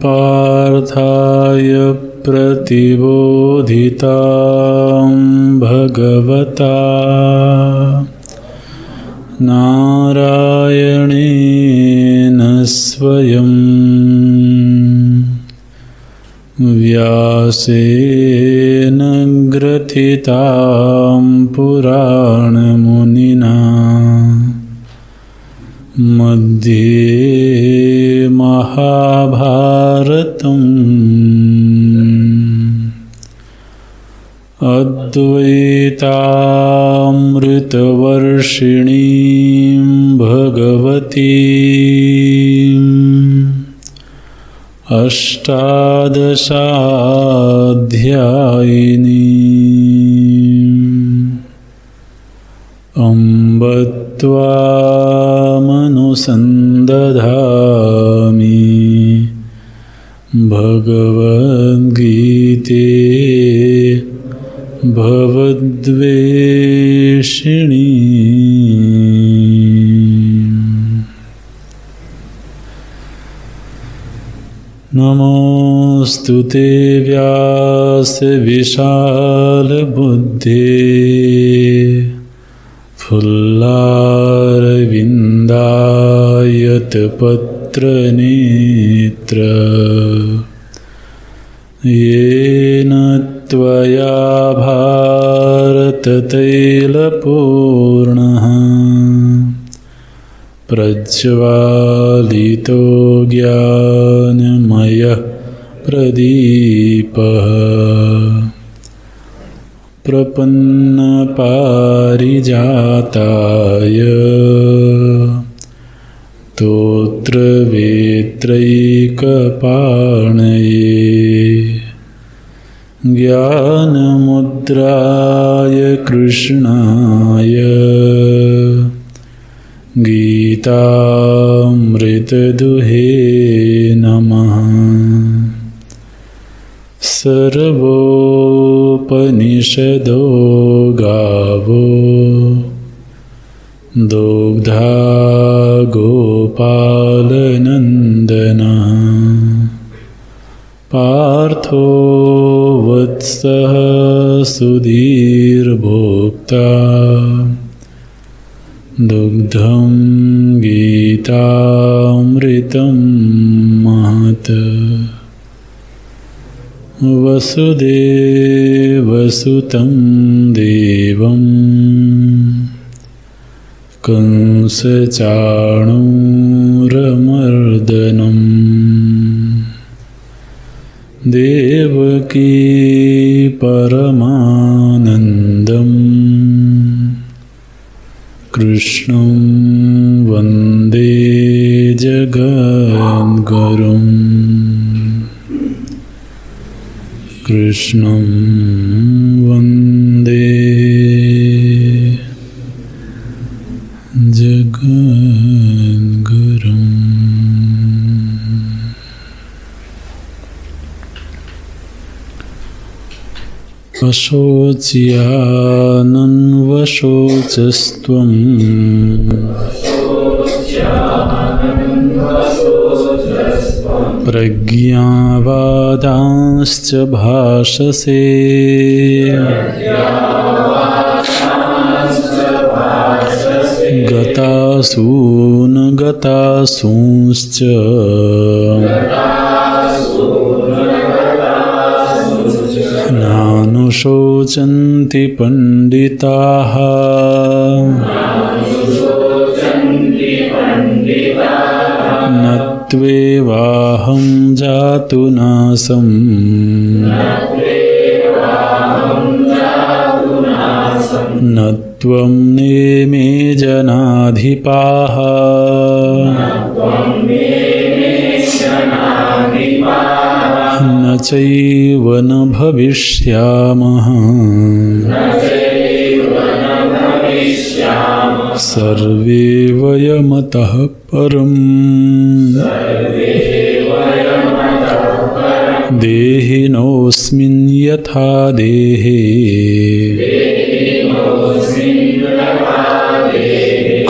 पार्थाय प्रतिबोधितां भगवता नारायणेन स्वयं व्यासेन ग्रथितां पुराणमुनिना मध्ये महाभारतम् अद्वैतामृतवर्षिणीं भगवतीम् अष्टादशाध्यायिनीम् अम्ब त्वामनुसन्दधामि भगवद्गीते भवद्वेषिणी। नमोऽस्तु ते व्यासविशालबुद्धे फुल्लारविन्दायतपत्रनेत्र येन त्वया भारततैलपूर्णः प्रज्वालितो ज्ञानमयः प्रदीपः प्रपन्नपारिजाताय तोत्रवेत्रैकपाणये ज्ञानमुद्राय कृष्णाय गीतामृतदुहे नमः। सर्वोपनिषदो गावो दुग्धा गोपालनन्दना पार्थो वत्सः सुधीर्भोक्ता दुग्धं गीतामृतं महत्। वसुदेवसुतं देवं कंसचाणूरमर्दनं देवकी परमानन्दं कृष्णं वन्दे जगद्गुरुम्। कृष्णं वन्दे जगद्गुरुम्। अशोच्यानन्वशोचस्त्वं प्रज्ञावादांश्च भाषसे गतासून गतासूंश्च नानुशोचन्ति पंडिताः न त्वेवाहं जातु नासम् न त्वं नेमे जनाधिपाः न चैव न भविष्यामः सर्वे वयमतः परम् देहिनोऽस्मिन् यथा देहे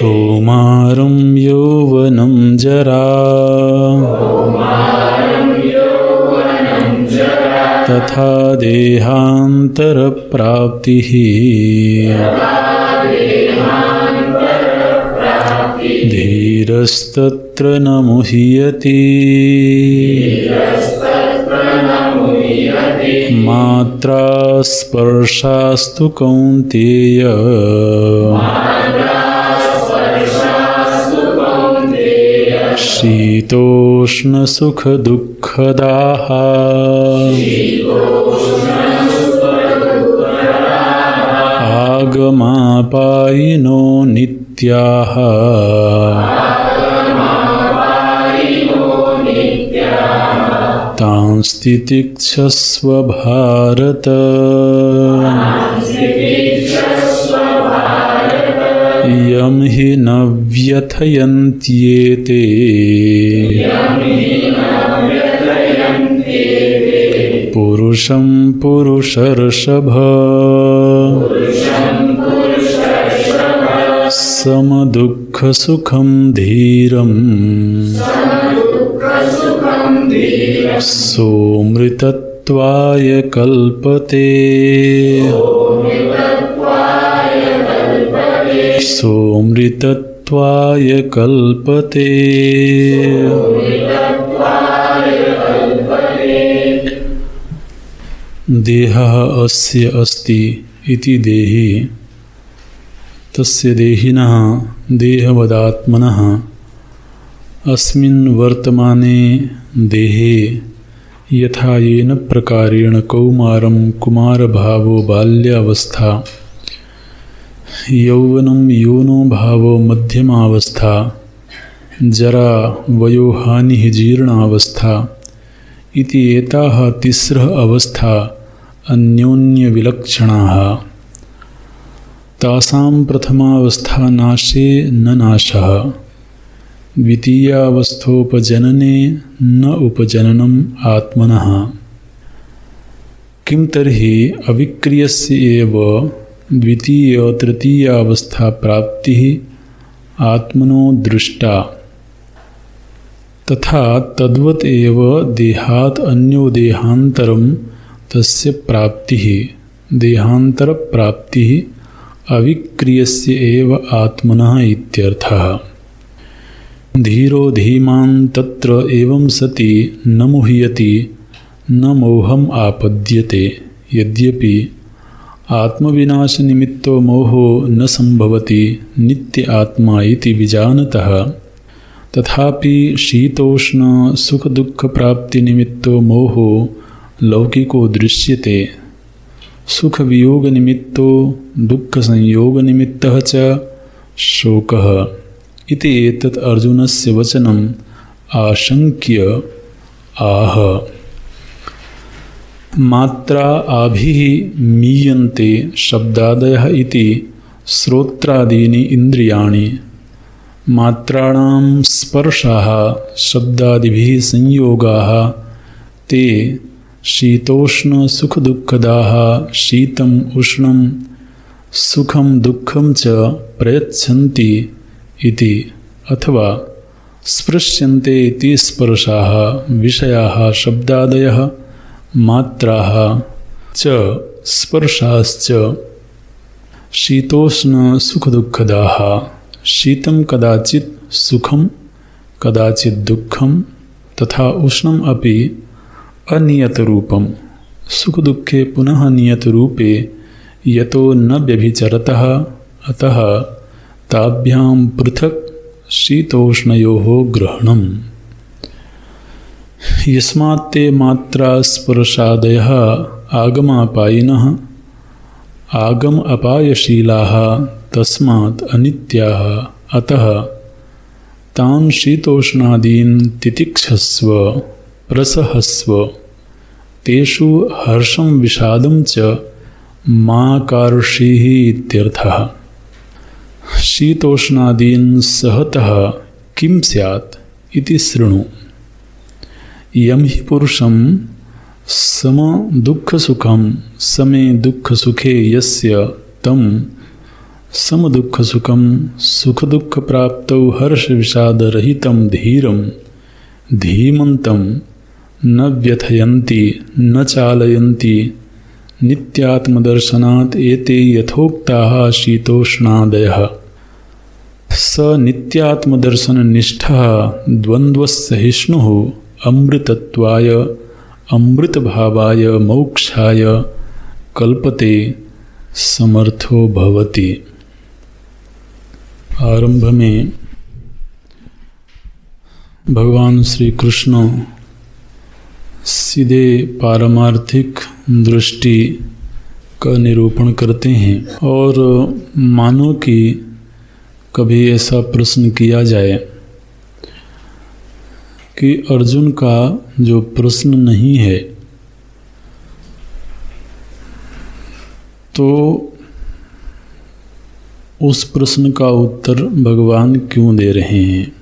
कौमारं यौवनं जरा तथा देहान्तरप्राप्तिः धीरस्तत्र न मुह्यति मात्रा स्पर्शास्तु कौन्तेय शीतोष्णसुखदुःखदाः आगमापायिनो नित्याः तांस्तितिक्षस्व भारत यं हि न व्यथयन्त्येते पुरुषं पुरुषर्षभ समदुःखसुखं धीरम् सोऽमृतत्वाय कल्पते सोऽमृतत्वाय कल्पते देहः अस्य अस्ति इति देहि तस्य देहिनः देहवदात्मनः अस्मिन् वर्तमाने देहे यथा येन प्रकारेण कौमारं कुमारभावो बाल्यावस्था यौवनं योनो भावो मध्यमावस्था जरा वयोहानिः जीर्णावस्था इति एताः तिस्रः अवस्था अन्योन्यविलक्षणाः तासां प्रथमावस्था नाशे न नाशः द्वितीयावस्थोपजनने न उपजननम् आत्मनः किं तर्हि अविक्रियस्य एव द्वितीय तृतीयावस्था प्राप्तिः आत्मनो दृष्टा तथा तद्वत् एव देहात् अन्यो देहान्तरं तस्य प्राप्तिः देहान्तरप्राप्तिः अविक्रियस्य एव आत्मनः इत्यर्थः धीरो धीमान् तत्र एवं सति न मुह्यति न मोहम् आपद्यते यद्यपि आत्मविनाशनिमित्तो मोहो न संभवति नित्य आत्मा इति विजानतः तथापि शीतोष्ण सुखदुःखप्राप्तिनिमित्तो मोहो लौकिको दृश्यते सुखवियोगनिमित्तो दुःखसंयोगनिमित्तः च शोकः इति एतत् अर्जुनस्य वचनम् आशङ्क्य आह मात्रा आभिः मीयन्ते शब्दादयः इति श्रोत्रादीनि इन्द्रियाणि मात्राणां स्पर्शाः शब्दादिभिः संयोगाः ते शीतोष्णसुखदुःखदाः शीतम् उष्णं सुखं दुःखं च प्रयच्छन्ति इति अथवा स्पृश्यन्ते इति स्पर्शाः विषयाः शब्दादयः मात्राः च स्पर्शाश्च शीतोष्ण सुखदुःखदाः। शीतं कदाचित् सुखं कदाचित् दुःखं तथा उष्णम् अपि अनियतरूपम्। सुखदुःखे पुनः नियतरूपे यतो न व्यभिचरतः अतः ताभ्यां पृथक् शीतोष्णयोः ग्रहणम्। यस्मात् ते मात्रास्पर्शादयः आगमापायिनः आगम अपायशीलाः तस्मात् अनित्याः अतः तान् शीतोष्णादीन् तितिक्षस्व प्रसहस्व तेषु हर्षं विषादं च मा कार्षीः इत्यर्थः। शीतोष्णादीन् सहतः किं स्यात् इति शृणु। यं हि पुरुषं सम दुःखसुखं समे दुःखसुखे यस्य तं समदुःखसुखं सुखदुःखप्राप्तौ हर्षविषादरहितं धीरं धीमन्तं न व्यथयन्ति न चालयन्ति नित्यात्मदर्शनात् एते यथोक्ताः शीतोष्णादयः। स नित्यात्मदर्शननिष्ठः द्वन्द्वसहिष्णुः अमृतत्वाय अमृतभावाय मोक्षाय कल्पते समर्थो भवति। आरंभ में भगवान श्री कृष्ण सीधे पारमार्थिक दृष्टि का निरूपण करते हैं और मानो कि कभी ऐसा प्रश्न किया जाए कि अर्जुन का जो प्रश्न नहीं है तो उस प्रश्न का उत्तर भगवान क्यों दे रहे हैं।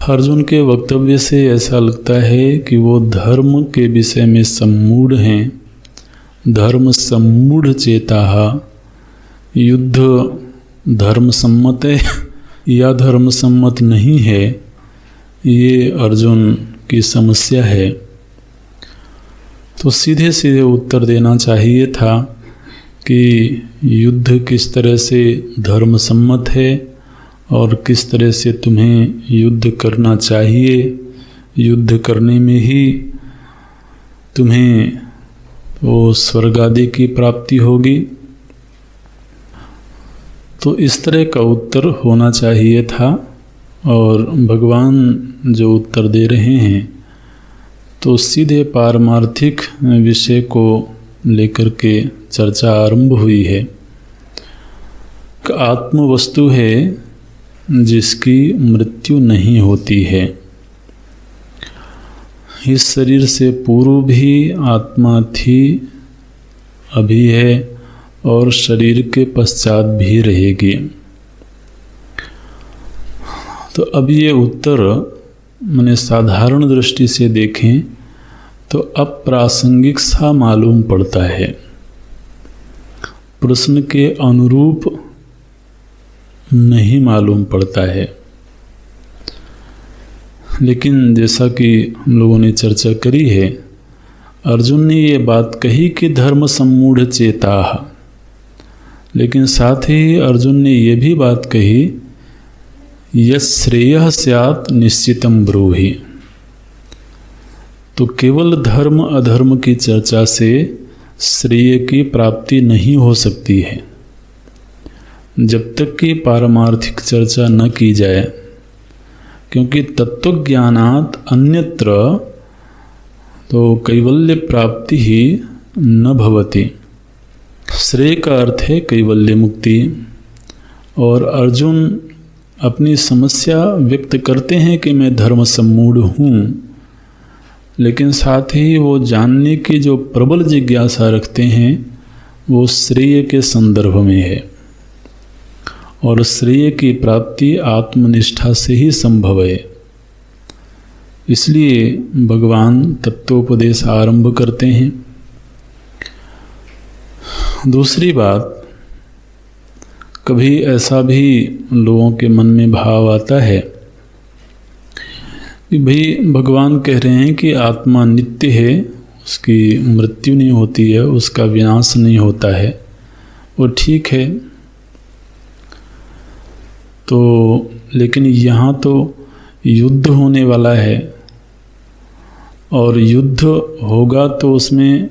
अर्जुन के वक्तव्य से ऐसा लगता है कि वो धर्म के विषय में सम्मूढ़ हैं, धर्म सम्मूढ़ चेताः। युद्ध धर्म सम्मत है या धर्म सम्मत नहीं है, ये अर्जुन की समस्या है। तो सीधे सीधे उत्तर देना चाहिए था कि युद्ध किस तरह से धर्म सम्मत है और किस तरह से तुम्हें युद्ध करना चाहिए, युद्ध करने में ही तुम्हें वो स्वर्ग आदि की प्राप्ति होगी। तो इस तरह का उत्तर होना चाहिए था और भगवान जो उत्तर दे रहे हैं तो सीधे पारमार्थिक विषय को लेकर के चर्चा आरंभ हुई है। आत्म वस्तु है जिसकी मृत्यु नहीं होती है। इस शरीर से पूर्व भी आत्मा थी, अभी है और शरीर के पश्चात भी रहेगी। तो अब ये उत्तर मैंने साधारण दृष्टि से देखें तो अप्रासंगिक सा मालूम पड़ता है, प्रश्न के अनुरूप नहीं मालूम पड़ता है। लेकिन जैसा कि हम लोगों ने चर्चा करी है, अर्जुन ने ये बात कही कि धर्म सम्मूढ़ चेताः, लेकिन साथ ही अर्जुन ने ये भी बात कही यश्रेयः स्यात् निश्चितं ब्रूहि। तो केवल धर्म अधर्म की चर्चा से श्रेय की प्राप्ति नहीं हो सकती है जब तक कि पारमार्थिक चर्चा न की जाए, क्योंकि तत्वज्ञानात् अन्यत्र तो कैवल्य प्राप्ति ही न भवति। श्रेय का अर्थ है कैवल्य मुक्ति। और अर्जुन अपनी समस्या व्यक्त करते हैं कि मैं धर्म सम्मूढ़ हूँ, लेकिन साथ ही वो जानने की जो प्रबल जिज्ञासा रखते हैं वो श्रेय के संदर्भ में है और श्रेय की प्राप्ति आत्मनिष्ठा से ही संभव है। इसलिए भगवान तत्वोपदेश आरंभ करते हैं। दूसरी बात, कभी ऐसा भी लोगों के मन में भाव आता है कि भाई भगवान कह रहे हैं कि आत्मा नित्य है, उसकी मृत्यु नहीं होती है, उसका विनाश नहीं होता है, वो ठीक है। तो लेकिन यहाँ तो युद्ध होने वाला है और युद्ध होगा तो उसमें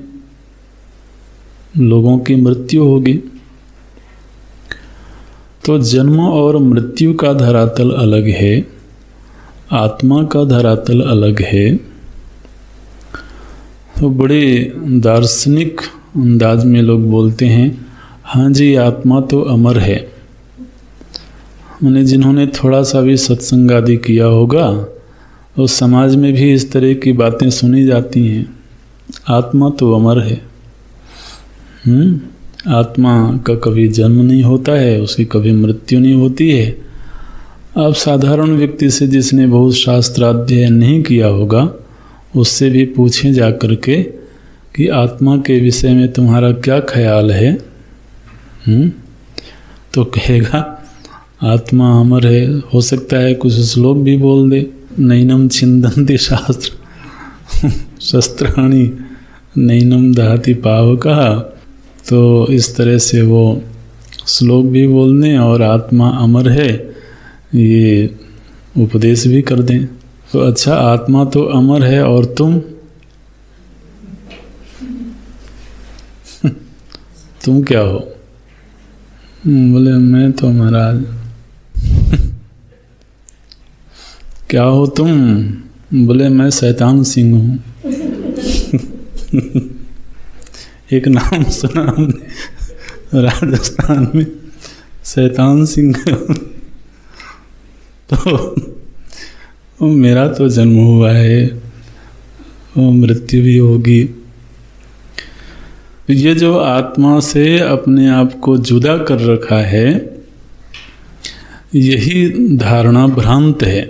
लोगों की मृत्यु होगी। तो जन्म और मृत्यु का धरातल अलग है, आत्मा का धरातल अलग है। तो बड़े दार्शनिक अंदाज में लोग बोलते हैं, हाँ जी आत्मा तो अमर है। मैंने जिन्होंने थोड़ा सा भी सत्संग आदि किया होगा उस समाज में भी इस तरह की बातें सुनी जाती हैं, आत्मा तो अमर है। आत्मा का कभी जन्म नहीं होता है, उसकी कभी मृत्यु नहीं होती है। आप साधारण व्यक्ति से जिसने बहुत शास्त्राध्ययन नहीं किया होगा उससे भी पूछें जा कर के कि आत्मा के विषय में तुम्हारा क्या ख्याल है, तो कहेगा आत्मा अमर है। हो सकता है कुछ श्लोक भी बोल दे, नैनम छिंदन्ति शास्त्र शस्त्राणि नैनम दहति पावकः, तो इस तरह से वो श्लोक भी बोल दें और आत्मा अमर है ये उपदेश भी कर दें। तो अच्छा आत्मा तो अमर है और तुम क्या हो? बोले मैं तो महाराज क्या हो तुम? बोले मैं शैतान सिंह हूँ। एक नाम सुना हमने राजस्थान में, शैतान सिंह। तो मेरा तो जन्म हुआ है, मृत्यु भी होगी। ये जो आत्मा से अपने आप को जुदा कर रखा है यही धारणा भ्रांत है।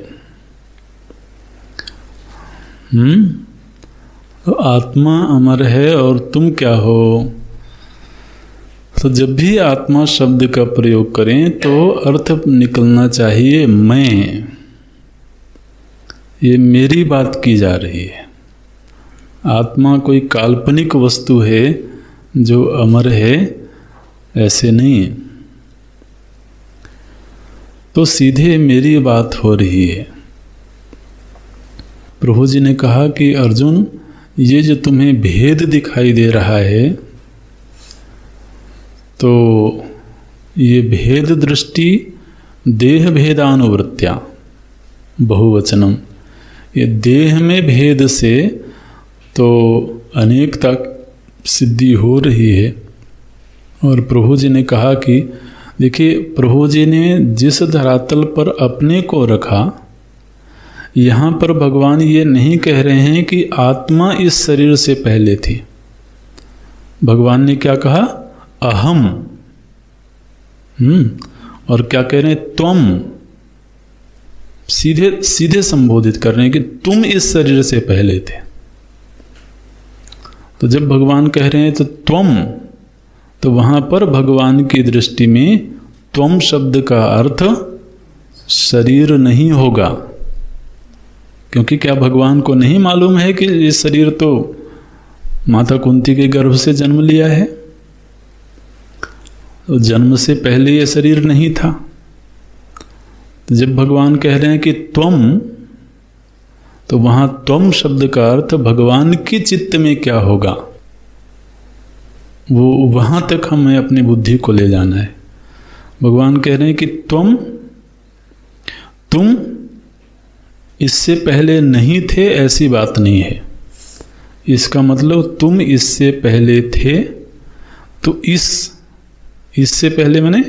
तो आत्मा अमर है और तुम क्या हो? तो जब भी आत्मा शब्द का प्रयोग करें तो अर्थ निकलना चाहिए मैं, ये मेरी बात की जा रही है। आत्मा कोई काल्पनिक वस्तु है जो अमर है, ऐसे नहीं। तो सीधे मेरी बात हो रही है। प्रभु जी ने कहा कि अर्जुन ये जो तुम्हें भेद दिखाई दे रहा है तो ये भेद दृष्टि देह भेदानुवृत्त्या बहुवचनम, ये देह में भेद से तो अनेकता सिद्धि हो रही है। और प्रभु जी ने कहा कि देखिए प्रभु जी ने जिस धरातल पर अपने को रखा, यहाँ पर भगवान ये नहीं कह रहे हैं कि आत्मा इस शरीर से पहले थी। भगवान ने क्या कहा? अहम। और क्या कह रहे हैं? त्वम। सीधे सीधे संबोधित कर रहे हैं कि तुम इस शरीर से पहले थे। तो जब भगवान कह रहे हैं तो त्वम, तो वहां पर भगवान की दृष्टि में त्वम शब्द का अर्थ शरीर नहीं होगा, क्योंकि क्या भगवान को नहीं मालूम है कि ये शरीर तो माता कुंती के गर्भ से जन्म लिया है? तो जन्म से पहले ये शरीर नहीं था। तो जब भगवान कह रहे हैं कि त्वम, तो वहां त्वम शब्द का अर्थ भगवान के चित्त में क्या होगा, वो वहां तक हमें अपनी बुद्धि को ले जाना है। भगवान कह रहे हैं कि तुम इससे पहले नहीं थे, ऐसी बात नहीं है। इसका मतलब तुम इससे पहले थे, तो इससे पहले मैंने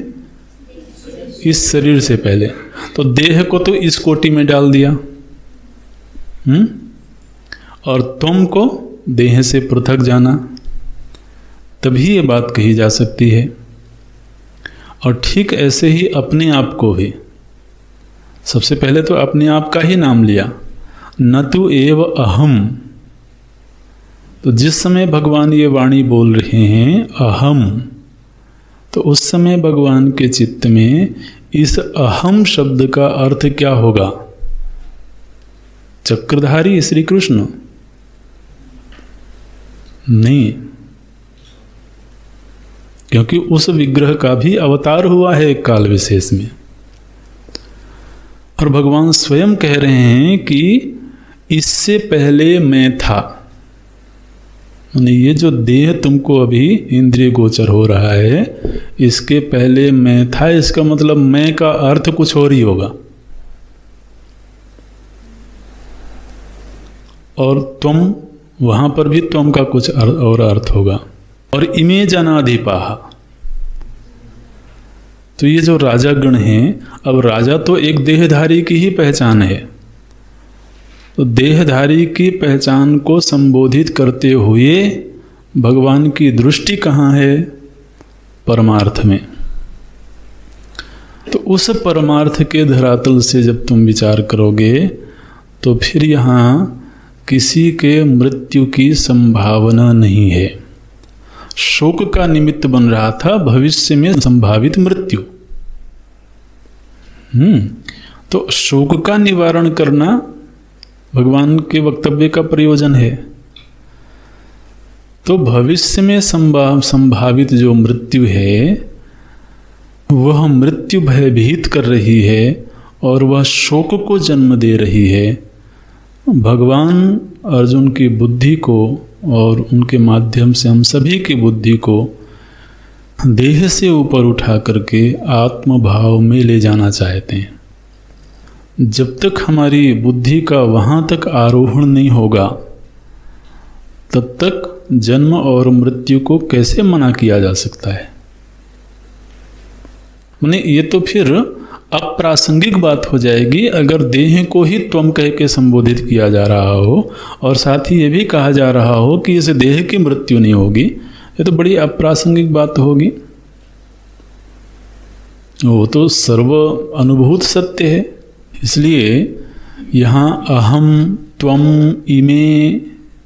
इस शरीर से पहले, तो देह को तो इस कोटि में डाल दिया, और तुम को देह से पृथक जाना, तभी ये बात कही जा सकती है। और ठीक ऐसे ही अपने आप को भी, सबसे पहले तो अपने आप का ही नाम लिया, न तु एव अहम। तो जिस समय भगवान ये वाणी बोल रहे हैं अहम, तो उस समय भगवान के चित्त में इस अहम शब्द का अर्थ क्या होगा? चक्रधारी श्री कृष्ण नहीं, क्योंकि उस विग्रह का भी अवतार हुआ है एक काल विशेष में। और भगवान स्वयं कह रहे हैं कि इससे पहले मैं था। ये जो देह तुमको अभी इंद्रिय गोचर हो रहा है, इसके पहले मैं था, इसका मतलब मैं का अर्थ कुछ और ही होगा। और तुम, वहां पर भी तुम का कुछ और अर्थ होगा। और इमे जनाधिपाहा, तो ये जो राजा गण हैं, अब राजा तो एक देहधारी की ही पहचान है, तो देहधारी की पहचान को संबोधित करते हुए भगवान की दृष्टि कहाँ है? परमार्थ में। तो उस परमार्थ के धरातल से जब तुम विचार करोगे तो फिर यहाँ किसी के मृत्यु की संभावना नहीं है। शोक का निमित्त बन रहा था भविष्य में संभावित मृत्यु। तो शोक का निवारण करना भगवान के वक्तव्य का प्रयोजन है। तो भविष्य में संभावित जो मृत्यु है, वह मृत्यु भयभीत कर रही है और वह शोक को जन्म दे रही है। भगवान अर्जुन की बुद्धि को और उनके माध्यम से हम सभी की बुद्धि को देह से ऊपर उठा करके आत्म भाव में ले जाना चाहते हैं। जब तक हमारी बुद्धि का वहाँ तक आरोहण नहीं होगा, तब तक जन्म और मृत्यु को कैसे मना किया जा सकता है? माने ये तो फिर अप्रासंगिक बात हो जाएगी अगर देह को ही त्वम कह के संबोधित किया जा रहा हो और साथ ही ये भी कहा जा रहा हो कि इस देह की मृत्यु नहीं होगी। ये तो बड़ी अप्रासंगिक बात होगी। वो तो सर्व अनुभूत सत्य है। इसलिए यहाँ अहम, त्वम, इमे,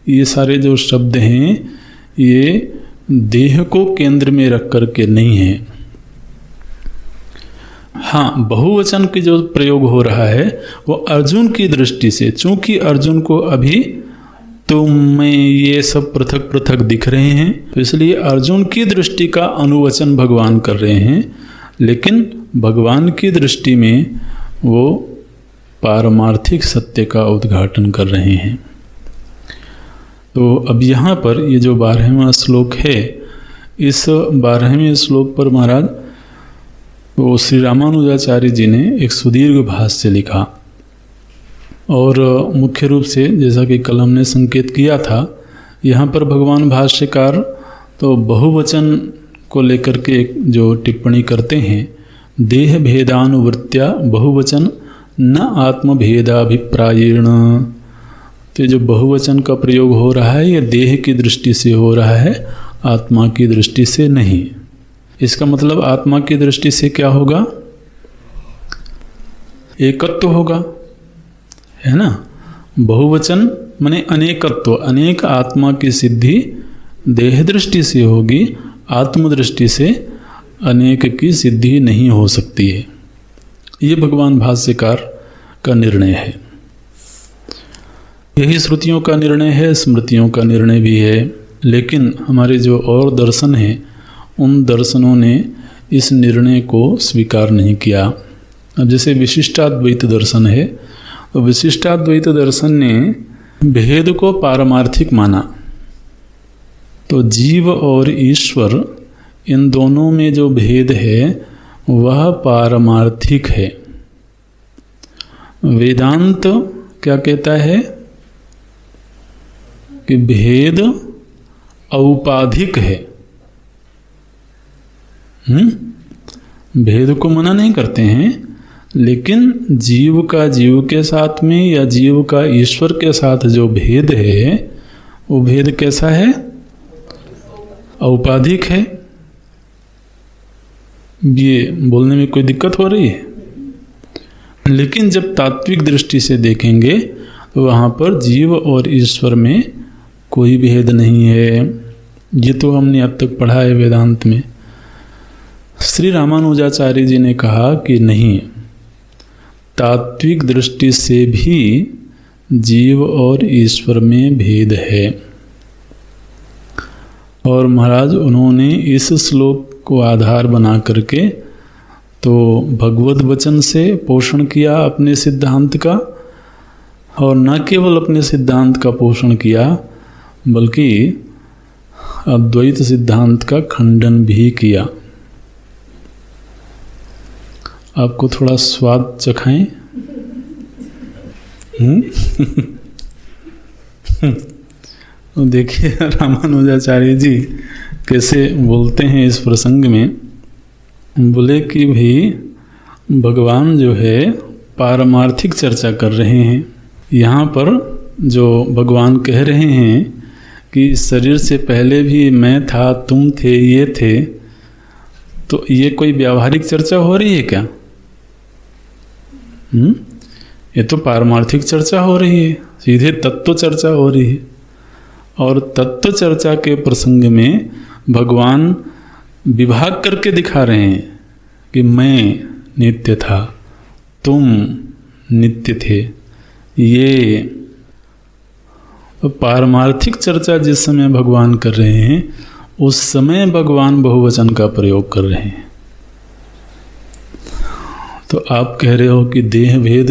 ये सारे जो शब्द हैं ये देह को केंद्र में रख करके नहीं है। हाँ, बहुवचन की जो प्रयोग हो रहा है वो अर्जुन की दृष्टि से, चूंकि अर्जुन को अभी तुम में ये सब पृथक पृथक दिख रहे हैं, तो इसलिए अर्जुन की दृष्टि का अनुवचन भगवान कर रहे हैं। लेकिन भगवान की दृष्टि में वो पारमार्थिक सत्य का उद्घाटन कर रहे हैं। तो अब यहाँ पर ये जो 12वां श्लोक है, इस 12वें श्लोक पर महाराज वो श्री रामानुजाचार्य जी ने एक सुदीर्घ भाष्य लिखा। और मुख्य रूप से जैसा कि कल हमने संकेत किया था, यहाँ पर भगवान भाष्यकार तो बहुवचन को लेकर के एक जो टिप्पणी करते हैं, देह भेदानुवृत्त्या बहुवचन न आत्मभेदाभिप्रायेण। तो जो बहुवचन का प्रयोग हो रहा है ये देह की दृष्टि से हो रहा है, आत्मा की दृष्टि से नहीं। इसका मतलब आत्मा की दृष्टि से क्या होगा? एकत्व होगा, है ना। बहुवचन माने अनेकत्व, अनेक आत्मा की सिद्धि देह दृष्टि से होगी, आत्मदृष्टि से अनेक की सिद्धि नहीं हो सकती है। ये भगवान भाष्यकार का निर्णय है। यही श्रुतियों का निर्णय है, स्मृतियों का निर्णय भी है। लेकिन हमारे जो और दर्शन हैं, उन दर्शनों ने इस निर्णय को स्वीकार नहीं किया। अब जैसे विशिष्टाद्वैत दर्शन है, तो विशिष्टाद्वैत दर्शन ने भेद को पारमार्थिक माना। तो जीव और ईश्वर, इन दोनों में जो भेद है वह पारमार्थिक है। वेदांत क्या कहता है कि भेद औपाधिक है। भेद को मना नहीं करते हैं, लेकिन जीव का जीव के साथ में या जीव का ईश्वर के साथ जो भेद है वो भेद कैसा है? औपाधिक है। ये बोलने में कोई दिक्कत हो रही है? लेकिन जब तात्विक दृष्टि से देखेंगे तो वहाँ पर जीव और ईश्वर में कोई भेद नहीं है। ये तो हमने अब तक पढ़ा है वेदांत में। श्री रामानुजाचार्य जी ने कहा कि नहीं, तात्विक दृष्टि से भी जीव और ईश्वर में भेद है। और महाराज उन्होंने इस श्लोक को आधार बना करके तो भगवत वचन से पोषण किया अपने सिद्धांत का, और न केवल अपने सिद्धांत का पोषण किया बल्कि अद्वैत सिद्धांत का खंडन भी किया। आपको थोड़ा स्वाद चखाएं? देखिए रामानुजाचार्य जी कैसे बोलते हैं इस प्रसंग में। बोले कि भाई भगवान जो है पारमार्थिक चर्चा कर रहे हैं। यहाँ पर जो भगवान कह रहे हैं कि शरीर से पहले भी मैं था, तुम थे, ये थे, तो ये कोई व्यावहारिक चर्चा हो रही है क्या? ये तो पारमार्थिक चर्चा हो रही है, सीधे तत्व चर्चा हो रही है। और तत्व चर्चा के प्रसंग में भगवान विभाग करके दिखा रहे हैं कि मैं नित्य था, तुम नित्य थे। ये पारमार्थिक चर्चा जिस समय भगवान कर रहे हैं उस समय भगवान बहुवचन का प्रयोग कर रहे हैं। तो आप कह रहे हो कि देह भेद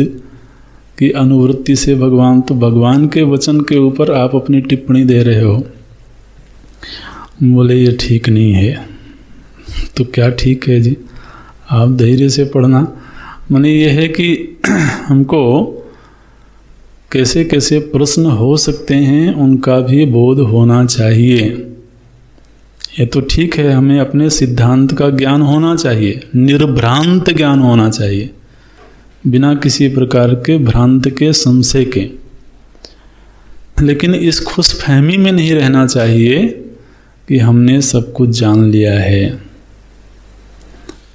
की अनुवृत्ति से भगवान, तो भगवान के वचन के ऊपर आप अपनी टिप्पणी दे रहे हो। बोले ये ठीक नहीं है। तो क्या ठीक है जी? आप धैर्य से पढ़ना। माने ये है कि हमको कैसे कैसे प्रश्न हो सकते हैं उनका भी बोध होना चाहिए। ये तो ठीक है, हमें अपने सिद्धांत का ज्ञान होना चाहिए, निर्भ्रांत ज्ञान होना चाहिए, बिना किसी प्रकार के भ्रांत के, संशय के। लेकिन इस खुशफहमी में नहीं रहना चाहिए कि हमने सब कुछ जान लिया है।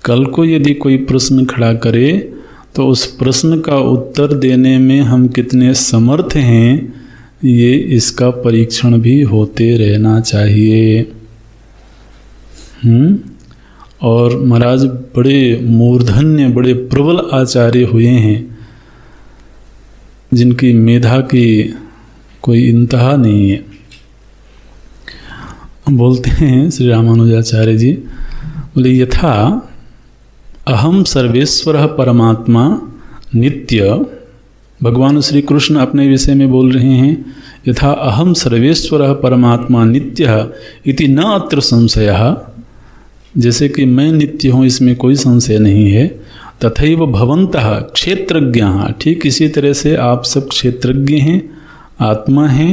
कल को यदि कोई प्रश्न खड़ा करे तो उस प्रश्न का उत्तर देने में हम कितने समर्थ हैं, ये इसका परीक्षण भी होते रहना चाहिए। और महाराज बड़े मूर्धन्य, बड़े प्रबल आचार्य हुए हैं जिनकी मेधा की कोई इंतहा नहीं है। बोलते हैं श्री रामानुजाचार्य जी, बोले यथा अहम सर्वेश्वर परमात्मा नित्य, भगवान श्री कृष्ण अपने विषय में बोल रहे हैं, यथा अहम सर्वेश्वर परमात्मा नित्य इति न अत्र संशयः, जैसे कि मैं नित्य हूँ इसमें कोई संशय नहीं है। तथैव भवन्तः क्षेत्रज्ञाः, ठीक इसी तरह से आप सब क्षेत्रज्ञ हैं, आत्मा हैं।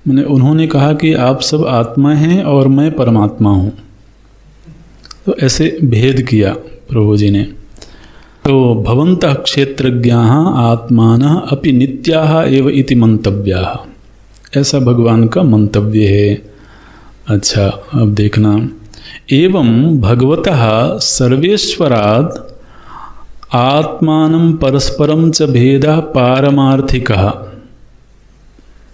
मैंने उन्होंने कहा कि आप सब आत्मा हैं और मैं परमात्मा हूँ, तो ऐसे भेद किया प्रभु जी ने। तो भवन्तः क्षेत्रज्ञाः आत्मानः अपि नित्याः एव इति मंतव्याः, ऐसा भगवान का मंतव्य है। अच्छा अब देखना, एवं भगवतः सर्वेश्वरात् आत्मानं परस्परं च भेदः पारमार्थिकः।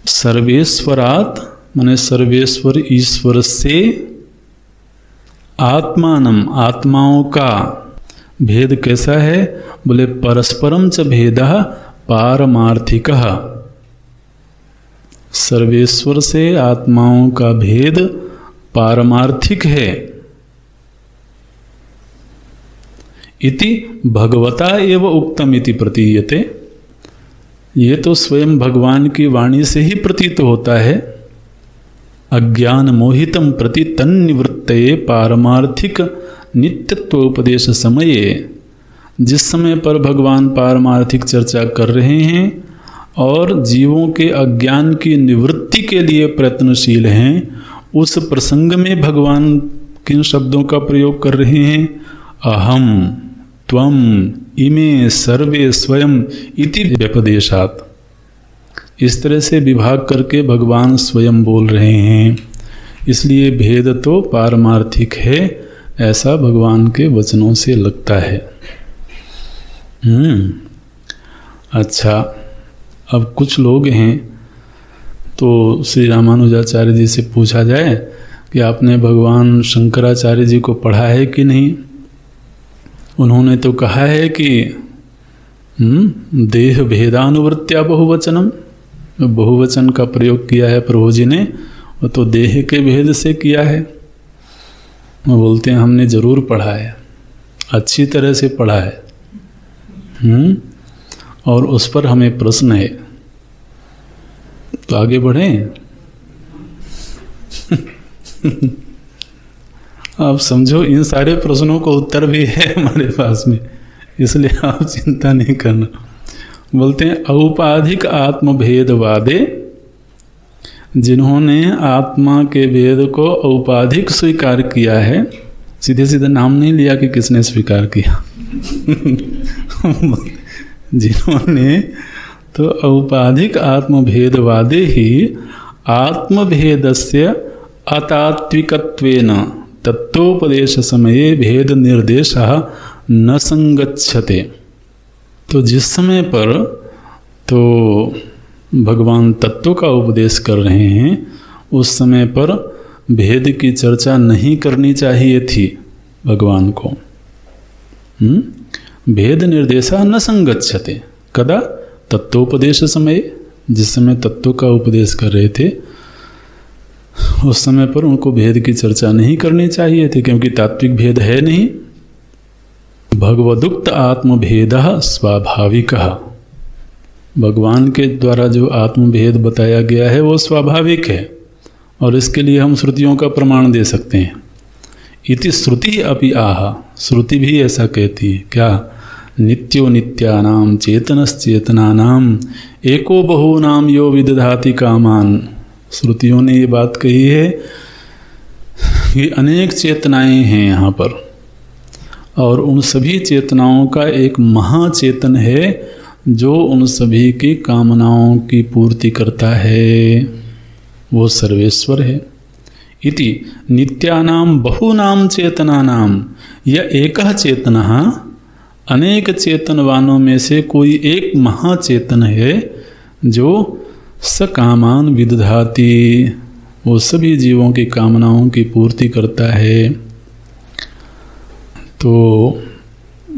सर्वेश्वरात् माने सर्वेश्वर ईश्वर से, आत्मानं आत्माओं का भेद कैसा है? बोले परस्परम च भेदः पारमार्थिकः, सर्वेश्वर से आत्माओं का भेद पारमार्थिक है। इति भगवता एव उक्तम इति प्रतीयते, ये तो स्वयं भगवान की वाणी से ही प्रतीत होता है। अज्ञान मोहितम प्रति तन्निवृत्तये पारमार्थिक नित्यत्वोपदेश समये, जिस समय पर भगवान पारमार्थिक चर्चा कर रहे हैं और जीवों के अज्ञान की निवृत्ति के लिए प्रयत्नशील हैं, उस प्रसंग में भगवान किन शब्दों का प्रयोग कर रहे हैं? अहम त्वम इमे सर्वे स्वयं इति व्यपदेशात्, इस तरह से विभाग करके भगवान स्वयं बोल रहे हैं। इसलिए भेद तो पारमार्थिक है, ऐसा भगवान के वचनों से लगता है। अच्छा, अब कुछ लोग हैं तो श्री रामानुजाचार्य जी से पूछा जाए कि आपने भगवान शंकराचार्य जी को पढ़ा है कि नहीं? उन्होंने तो कहा है कि देह भेदानुवृत्त्या बहुवचनम, बहुवचन का प्रयोग किया है प्रभु जी ने, वो तो देह के भेद से किया है। वो बोलते हैं हमने जरूर पढ़ा है, अच्छी तरह से पढ़ा है, और उस पर हमें प्रश्न है, तो आगे बढ़ें। आप समझो इन सारे प्रश्नों को उत्तर भी है हमारे पास में, इसलिए आप चिंता नहीं करना। बोलते हैं औपाधिक आत्मभेदवादे, जिन्होंने आत्मा के भेद को औपाधिक स्वीकार किया है, सीधे सीधे नाम नहीं लिया कि किसने स्वीकार किया जिन्होंने तो औपाधिक आत्मभेदवादे ही आत्मभेदस्य अतात्विकत्वेन तत्वोपदेश समये भेद निर्देश न संगच्छते। तो जिस समय पर तो भगवान तत्व का उपदेश कर रहे हैं उस समय पर भेद की चर्चा नहीं करनी चाहिए थी भगवान को। भेद निर्देशा न संगच्छते, कदा तत्वोपदेश समय, जिस समय तत्व का उपदेश कर रहे थे उस समय पर उनको भेद की चर्चा नहीं करनी चाहिए थी, क्योंकि तात्विक भेद है नहीं। भगवदुक्त आत्मभेद स्वाभाविक, भगवान के द्वारा जो आत्मभेद बताया गया है वो स्वाभाविक है, और इसके लिए हम श्रुतियों का प्रमाण दे सकते हैं। इति श्रुति अपि आह, श्रुति भी ऐसा कहती है। क्या? नित्यो नित्यानाम चेतनश्चेतनानाम एको बहूनाम यो विदधाति कामान। श्रुतियों ने ये बात कही है कि अनेक चेतनाएं हैं यहाँ पर, और उन सभी चेतनाओं का एक महाचेतन है जो उन सभी की कामनाओं की पूर्ति करता है, वो सर्वेश्वर है। इति नित्यानाम बहूनाम चेतनानाम, यह एकः चेतनः, अनेक चेतनवानों में से कोई एक महाचेतन है जो सकामान विदधाति, वो सभी जीवों की कामनाओं की पूर्ति करता है। तो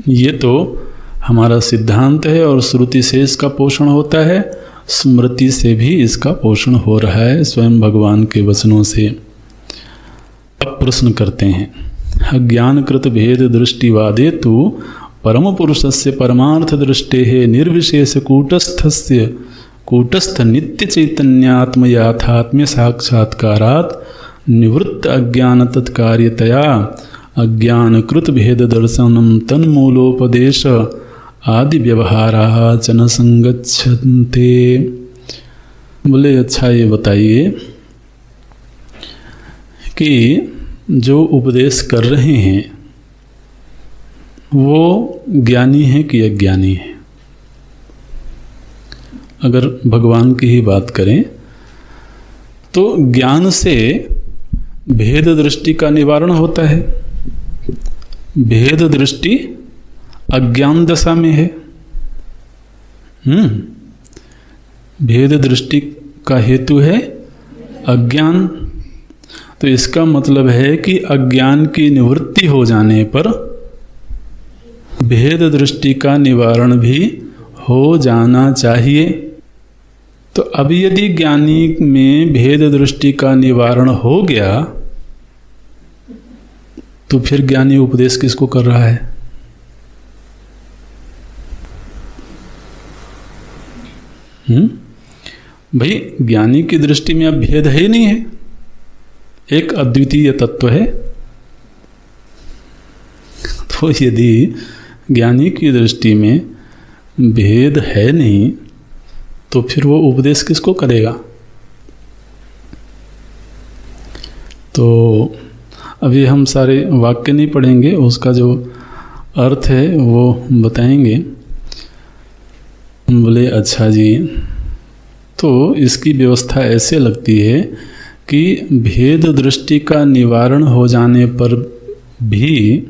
ये तो हमारा सिद्धांत है और श्रुति से इसका पोषण होता है, स्मृति से भी इसका पोषण हो रहा है, स्वयं भगवान के वचनों से। अब प्रश्न करते हैं, अज्ञानकृत भेद दृष्टिवादे तो परम पुरुषस्य परमार्थ दृष्टे निर्विशेष कूटस्थ नित्य चैतन्यात्म याथात्म्य साक्षात्कारात् निवृत्त अज्ञान तत्कार्यतया अज्ञानकृत भेद दर्शनम तन्मूलोपदेश आदि व्यवहाराः च न संगच्छन्ते। बोले अच्छा ये बताइए कि जो उपदेश कर रहे हैं वो ज्ञानी है कि अज्ञानी है। अगर भगवान की ही बात करें तो ज्ञान से भेद दृष्टि का निवारण होता है। भेद दृष्टि अज्ञान दशा में है। भेद दृष्टि का हेतु है अज्ञान। तो इसका मतलब है कि अज्ञान की निवृत्ति हो जाने पर भेद दृष्टि का निवारण भी हो जाना चाहिए। तो अब यदि ज्ञानी में भेद दृष्टि का निवारण हो गया तो फिर ज्ञानी उपदेश किसको कर रहा है? भाई ज्ञानी की दृष्टि में अब भेद है ही नहीं है, एक अद्वितीय तत्व है। तो यदि ज्ञानी की दृष्टि में भेद है नहीं तो फिर वो उपदेश किसको करेगा? तो अभी हम सारे वाक्य नहीं पढ़ेंगे, उसका जो अर्थ है वो बताएंगे। बोले अच्छा जी, तो इसकी व्यवस्था ऐसे लगती है कि भेद दृष्टि का निवारण हो जाने पर भी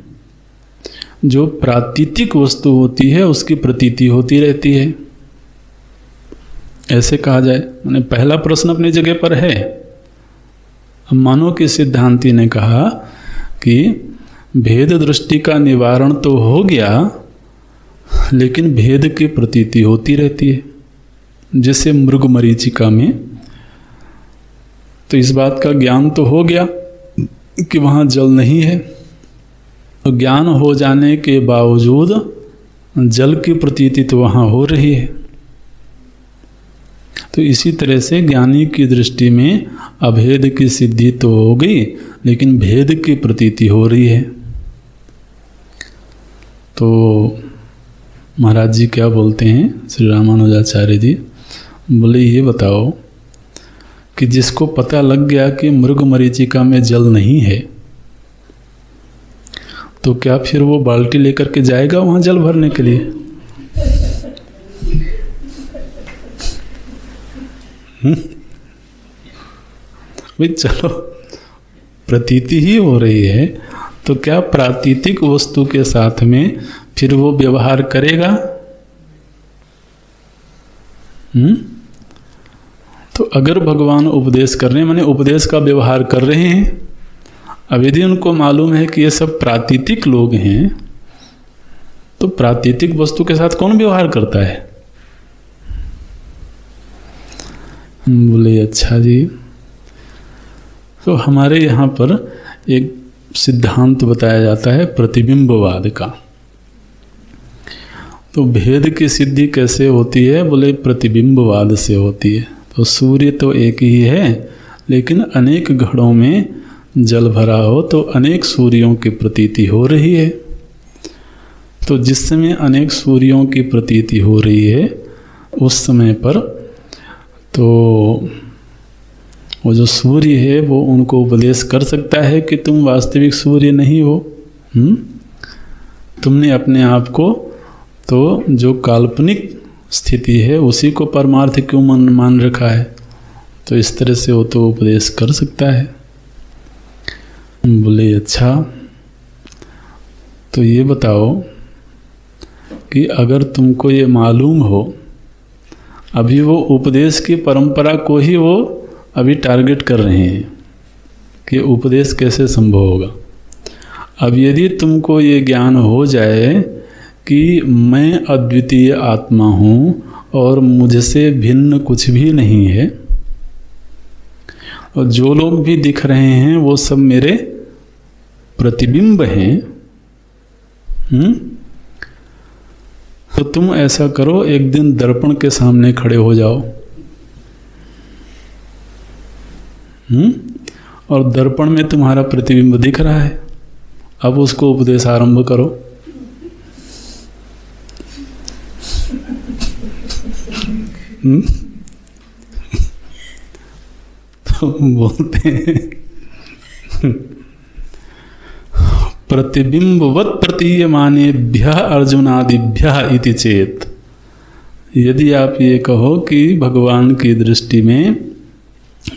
जो प्रातीतिक वस्तु होती है उसकी प्रतीति होती रहती है, ऐसे कहा जाए। मैंने पहला प्रश्न अपनी जगह पर है। मानो कि सिद्धांती ने कहा कि भेद दृष्टि का निवारण तो हो गया, लेकिन भेद की प्रतीति होती रहती है, जैसे मृग मरीचिका में। तो इस बात का ज्ञान तो हो गया कि वहाँ जल नहीं है, तो ज्ञान हो जाने के बावजूद जल की प्रतीति तो वहाँ हो रही है। तो इसी तरह से ज्ञानी की दृष्टि में अभेद की सिद्धि तो हो गई, लेकिन भेद की प्रतीति हो रही है। तो महाराज जी क्या बोलते हैं, श्री रामानुजाचार्य जी बोले, ये बताओ कि जिसको पता लग गया कि मृग मरीचिका में जल नहीं है, तो क्या फिर वो बाल्टी लेकर के जाएगा वहां जल भरने के लिए? भाई चलो, प्रतीति ही हो रही है, तो क्या प्रातीतिक वस्तु के साथ में फिर वो व्यवहार करेगा? तो अगर भगवान उपदेश कर रहे हैं, माने उपदेश का व्यवहार कर रहे हैं, अब यदि उनको मालूम है कि ये सब प्रातीतिक लोग हैं, तो प्रातीतिक वस्तु के साथ कौन व्यवहार करता है? बोले अच्छा जी। तो हमारे यहाँ पर एक सिद्धांत बताया जाता है प्रतिबिंबवाद का। तो भेद की सिद्धि कैसे होती है? बोले प्रतिबिंबवाद से होती है। तो सूर्य तो एक ही है, लेकिन अनेक घड़ों में जल भरा हो तो अनेक सूर्यों की प्रतीति हो रही है। तो जिस समय अनेक सूर्यों की प्रतीति हो रही है, उस समय पर तो वो जो सूर्य है वो उनको उपदेश कर सकता है कि तुम वास्तविक सूर्य नहीं हो। तुमने अपने आप को तो जो काल्पनिक स्थिति है उसी को परमार्थ क्यों मान रखा है? तो इस तरह से वो तो उपदेश कर सकता है। बोले अच्छा, तो ये बताओ कि अगर तुमको ये मालूम हो, अभी वो उपदेश की परंपरा को ही वो अभी टारगेट कर रहे हैं कि उपदेश कैसे संभव होगा। अब यदि तुमको ये ज्ञान हो जाए कि मैं अद्वितीय आत्मा हूँ और मुझसे भिन्न कुछ भी नहीं है, और जो लोग भी दिख रहे हैं वो सब मेरे प्रतिबिंब हैं, तो तुम ऐसा करो, एक दिन दर्पण के सामने खड़े हो जाओ, और दर्पण में तुम्हारा प्रतिबिंब दिख रहा है, अब उसको उपदेश आरंभ करो। तो बोलते हैं प्रतिबिंबवत प्रतीयमानेभ्यः अर्जुनादिभ्यः इति चेत। यदि आप ये कहो कि भगवान की दृष्टि में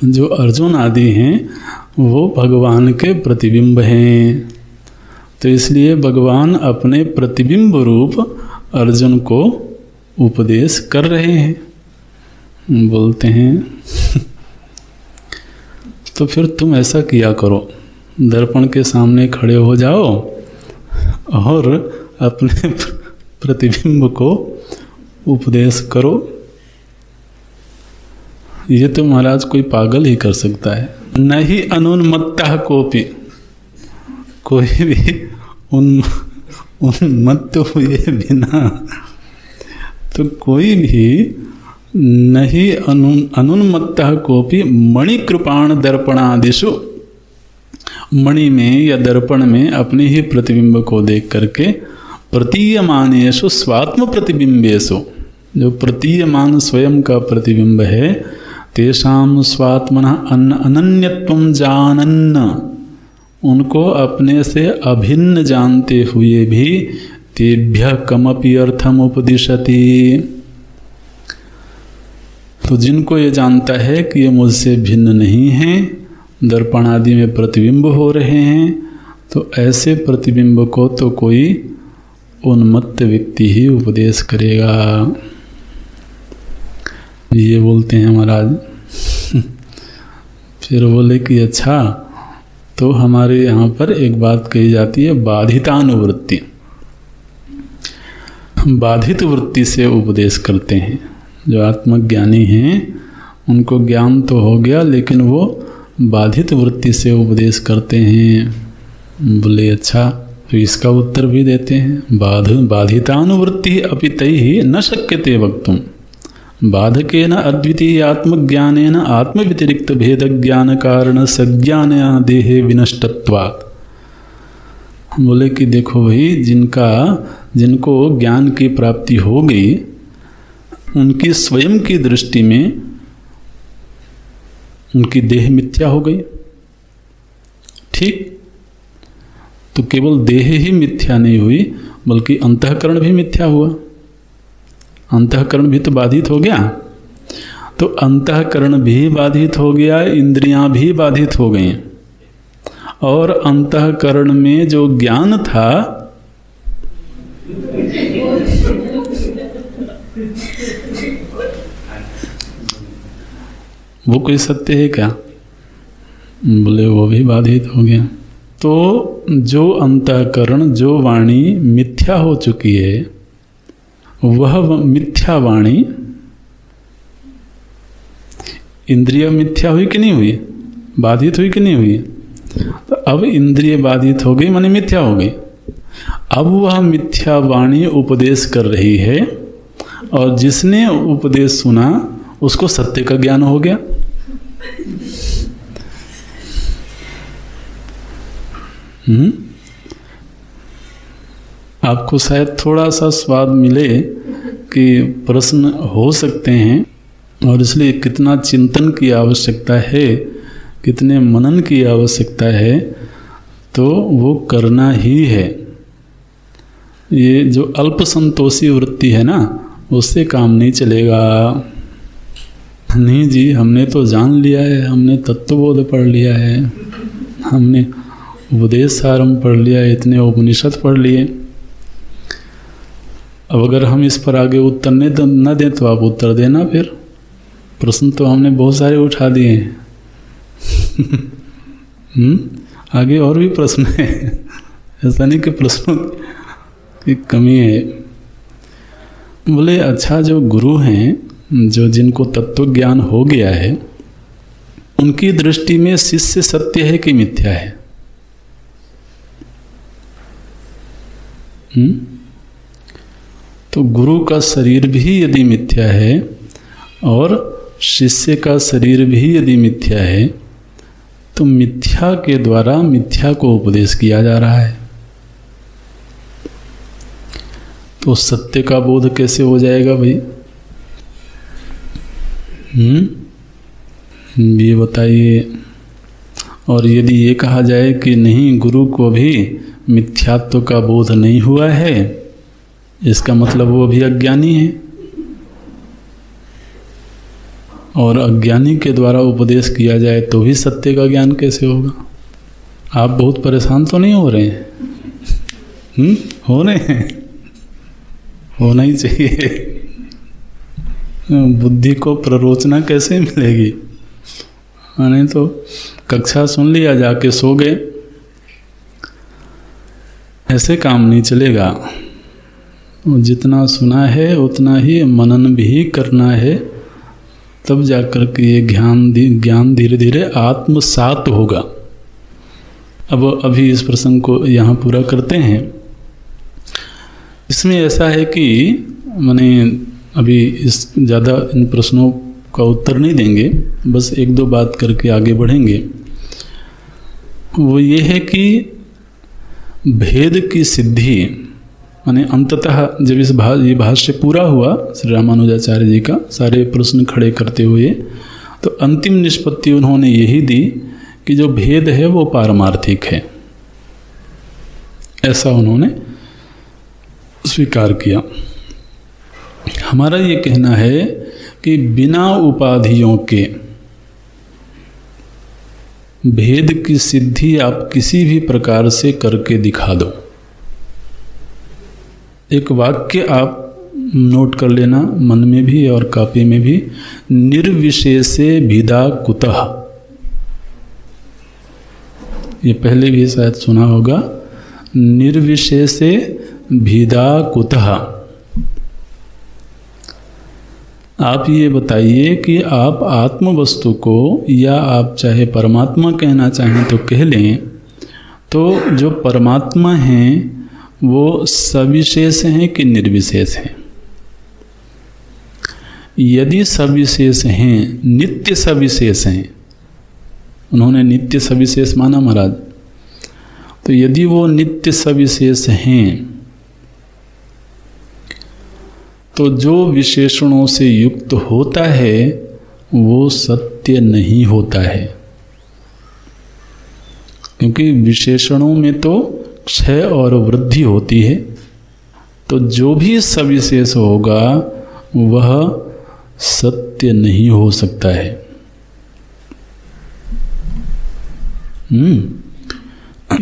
जो अर्जुन आदि हैं वो भगवान के प्रतिबिंब हैं, तो इसलिए भगवान अपने प्रतिबिंब रूप अर्जुन को उपदेश कर रहे हैं। बोलते हैं तो फिर तुम ऐसा किया करो, दर्पण के सामने खड़े हो जाओ और अपने प्रतिबिंब को उपदेश करो। ये तो महाराज कोई पागल ही कर सकता है। नहीं अनुन्मत्तः कोपि, कोई भी उन्मत्त हुए बिना तो कोई भी नहीं अनुन्मत्तः कोपि मणिकृपाण दर्पणादिषु, मणि में या दर्पण में अपने ही प्रतिबिंब को देख करके प्रतीयमानेषु स्वात्म प्रतिबिंबेषु, जो प्रतीयमान स्वयं का प्रतिबिंब है, तेषां स्वात्मनः अनन्यत्वं जानन्, उनको अपने से अभिन्न जानते हुए भी तेभ्यः कमपि अर्थम उपदिशति। तो जिनको ये जानता है कि ये मुझसे भिन्न नहीं है, दर्पण आदि में प्रतिबिंब हो रहे हैं, तो ऐसे प्रतिबिंब को तो कोई उन्मत्त व्यक्ति ही उपदेश करेगा। ये बोलते हैं महाराज। फिर बोले कि अच्छा, तो हमारे यहाँ पर एक बात कही जाती है, बाधितानुवृत्ति। बाधित वृत्ति से उपदेश करते हैं। जो आत्मज्ञानी हैं उनको ज्ञान तो हो गया, लेकिन वो बाधित वृत्ति से उपदेश करते हैं। बोले अच्छा, तो इसका उत्तर भी देते हैं। बाधितानुवृत्ति अपि तैहि न शक्यते वक्तुम बाधकेन अद्वितीय आत्मज्ञानेन आत्मव्यतिरिक्त भेद ज्ञान कारण सज्ञानया देहे विनष्टत्वात्। बोले कि देखो भाई, जिनको ज्ञान की प्राप्ति हो गई, उनकी स्वयं की दृष्टि में उनकी देह मिथ्या हो गई। ठीक, तो केवल देह ही मिथ्या नहीं हुई, बल्कि अंतःकरण भी मिथ्या हुआ। अंतःकरण भी तो बाधित हो गया। तो अंतःकरण भी बाधित हो गया, इंद्रियां भी बाधित हो गई, और अंतःकरण में जो ज्ञान था वो कोई सत्य है क्या? बोले वो भी बाधित हो गया। तो जो अंतःकरण, जो वाणी मिथ्या हो चुकी है, वह मिथ्या वाणी, इंद्रिय मिथ्या हुई कि नहीं हुई? बाधित हुई कि नहीं हुई? तो अब इंद्रिय बाधित हो गई, माने मिथ्या हो गई। अब वह मिथ्या वाणी उपदेश कर रही है, और जिसने उपदेश सुना उसको सत्य का ज्ञान हो गया। आपको शायद थोड़ा सा स्वाद मिले कि प्रश्न हो सकते हैं, और इसलिए कितना चिंतन की आवश्यकता है, कितने मनन की आवश्यकता है, तो वो करना ही है। ये जो अल्प संतोषी वृत्ति है ना, उससे काम नहीं चलेगा। नहीं जी, हमने तो जान लिया है, हमने तत्वबोध पढ़ लिया है, हमने उपदेश सारम पढ़ लिया है, इतने उपनिषद पढ़ लिए। अब अगर हम इस पर आगे उत्तर न दें तो आप उत्तर देना। फिर प्रश्न तो हमने बहुत सारे उठा दिए हैं। आगे और भी प्रश्न है, ऐसा नहीं कि प्रश्नों की कमी है। बोले अच्छा, जो गुरु हैं, जो जिनको तत्व ज्ञान हो गया है, उनकी दृष्टि में शिष्य सत्य है कि मिथ्या है? तो गुरु का शरीर भी यदि मिथ्या है और शिष्य का शरीर भी यदि मिथ्या है, तो मिथ्या के द्वारा मिथ्या को उपदेश किया जा रहा है। तो सत्य का बोध कैसे हो जाएगा भाई? ये बताइए। और यदि ये कहा जाए कि नहीं, गुरु को भी मिथ्यात्व का बोध नहीं हुआ है, इसका मतलब वो भी अज्ञानी है। और अज्ञानी के द्वारा उपदेश किया जाए तो भी सत्य का ज्ञान कैसे होगा? आप बहुत परेशान तो नहीं हो रहे हैं? हो रहे हैं, होना ही चाहिए। बुद्धि को प्ररोचना कैसे मिलेगी? नहीं तो कक्षा सुन लिया, जाके सो गए, ऐसे काम नहीं चलेगा। जितना सुना है उतना ही मनन भी करना है, तब जाकर के ये ज्ञान धीरे धीरे आत्मसात होगा। अब अभी इस प्रसंग को यहाँ पूरा करते हैं। इसमें ऐसा है कि मैंने अभी ज़्यादा इन प्रश्नों का उत्तर नहीं देंगे, बस एक दो बात करके आगे बढ़ेंगे। वो ये है कि भेद की सिद्धि, माने अंततः जब ये भाष्य पूरा हुआ श्री रामानुजाचार्य जी का, सारे प्रश्न खड़े करते हुए, तो अंतिम निष्पत्ति उन्होंने यही दी कि जो भेद है वो पारमार्थिक है, ऐसा उन्होंने स्वीकार किया। हमारा ये कहना है कि बिना उपाधियों के भेद की सिद्धि आप किसी भी प्रकार से करके दिखा दो। एक वाक्य आप नोट कर लेना मन में भी और कॉपी में भी, निर्विशेषे भिदा कुतः। ये पहले भी शायद सुना होगा, निर्विशेषे भिदा कुतः। आप ये बताइए कि आप आत्म वस्तु को, या आप चाहे परमात्मा कहना चाहें तो कह लें, तो जो परमात्मा हैं वो सविशेष हैं कि निर्विशेष हैं? यदि सविशेष हैं, नित्य सविशेष हैं, उन्होंने नित्य सविशेष माना महाराज, तो यदि वो नित्य सविशेष हैं तो जो विशेषणों से युक्त होता है वो सत्य नहीं होता है, क्योंकि विशेषणों में तो क्षय और वृद्धि होती है। तो जो भी सविशेष होगा वह सत्य नहीं हो सकता है।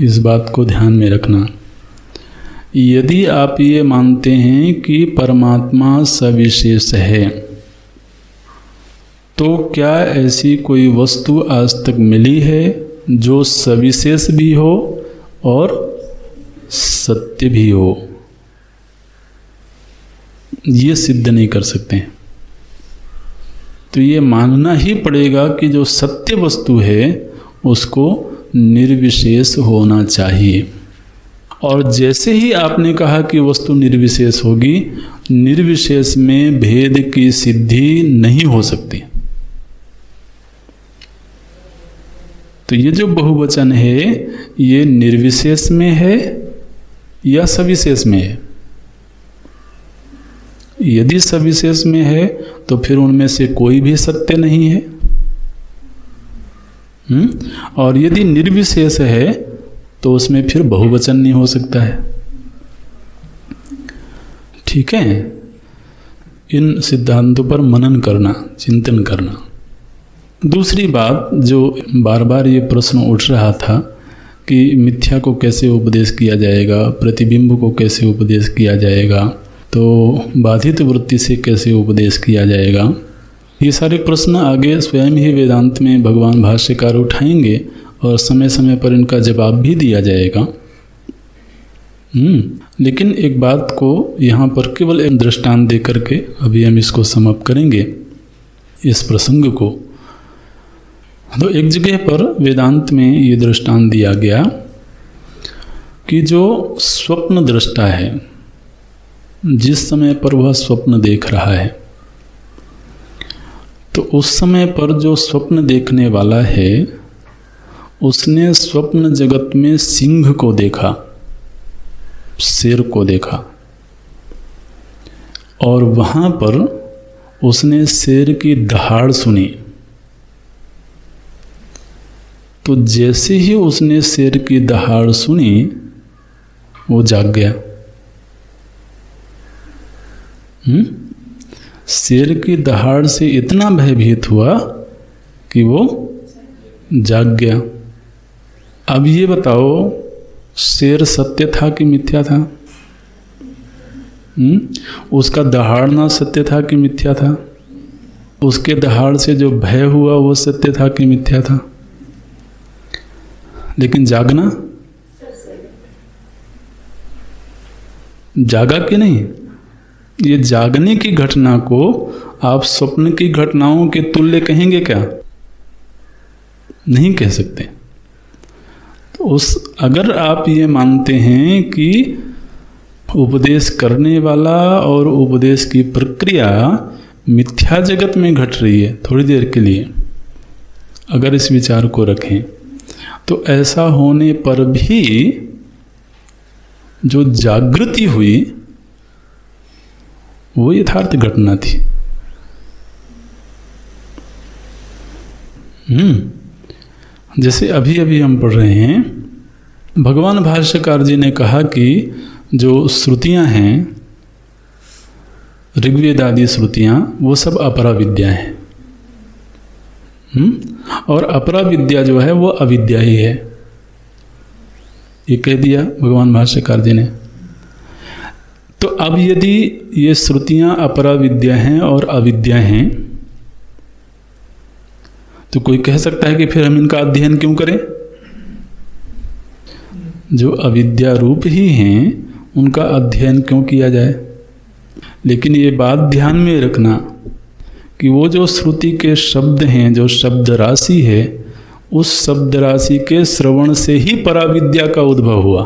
इस बात को ध्यान में रखना। यदि आप ये मानते हैं कि परमात्मा सविशेष है, तो क्या ऐसी कोई वस्तु आज तक मिली है जो सविशेष भी हो और सत्य भी हो? ये सिद्ध नहीं कर सकते हैं। तो ये मानना ही पड़ेगा कि जो सत्य वस्तु है उसको निर्विशेष होना चाहिए। और जैसे ही आपने कहा कि वस्तु निर्विशेष होगी, निर्विशेष में भेद की सिद्धि नहीं हो सकती। तो ये जो बहुवचन है ये निर्विशेष में है या सविशेष में है? यदि सविशेष में है तो फिर उनमें से कोई भी सत्य नहीं है। और यदि निर्विशेष है तो उसमें फिर बहुवचन नहीं हो सकता है। ठीक है, इन सिद्धांतों पर मनन करना, चिंतन करना। दूसरी बात जो बार बार ये प्रश्न उठ रहा था कि मिथ्या को कैसे उपदेश किया जाएगा, प्रतिबिंब को कैसे उपदेश किया जाएगा, तो बाधित वृत्ति से कैसे उपदेश किया जाएगा, ये सारे प्रश्न आगे स्वयं ही वेदांत में भगवान भाष्यकार उठाएंगे और समय समय पर इनका जवाब भी दिया जाएगा। लेकिन एक बात को यहाँ पर केवल एक दृष्टांत दे करके अभी हम इसको समाप्त करेंगे, इस प्रसंग को। तो एक जगह पर वेदांत में ये दृष्टांत दिया गया कि जो स्वप्न दृष्टा है, जिस समय पर वह स्वप्न देख रहा है, तो उस समय पर जो स्वप्न देखने वाला है उसने स्वप्न जगत में सिंह को देखा, शेर को देखा, और वहां पर उसने शेर की दहाड़ सुनी। तो जैसे ही उसने शेर की दहाड़ सुनी वो जाग गया। शेर की दहाड़ से इतना भयभीत हुआ कि वो जाग गया। अब ये बताओ, शेर सत्य था कि मिथ्या था? उसका दहाड़ना सत्य था कि मिथ्या था? उसके दहाड़ से जो भय हुआ वो सत्य था कि मिथ्या था? लेकिन जागना, जागा कि नहीं? ये जागने की घटना को आप स्वप्न की घटनाओं के तुल्य कहेंगे क्या? नहीं कह सकते। तो अगर आप ये मानते हैं कि उपदेश करने वाला और उपदेश की प्रक्रिया मिथ्या जगत में घट रही है थोड़ी देर के लिए, अगर इस विचार को रखें, तो ऐसा होने पर भी जो जागृति हुई वो यथार्थ घटना थी। जैसे अभी अभी हम पढ़ रहे हैं, भगवान भाष्यकार जी ने कहा कि जो श्रुतियां हैं, ऋग्वेद आदि श्रुतियां, वो सब अपरा विद्या हैं। और अपरा विद्या जो है वो अविद्या ही है, ये कह दिया भगवान भाष्यकार जी ने। तो अब यदि ये श्रुतियां अपरा विद्या हैं और अविद्या हैं, तो कोई कह सकता है कि फिर हम इनका अध्ययन क्यों करें? जो अविद्या रूप ही हैं उनका अध्ययन क्यों किया जाए? लेकिन ये बात ध्यान में रखना कि वो जो श्रुति के शब्द हैं, जो शब्द राशि है, उस शब्द राशि के श्रवण से ही पराविद्या का उद्भव हुआ।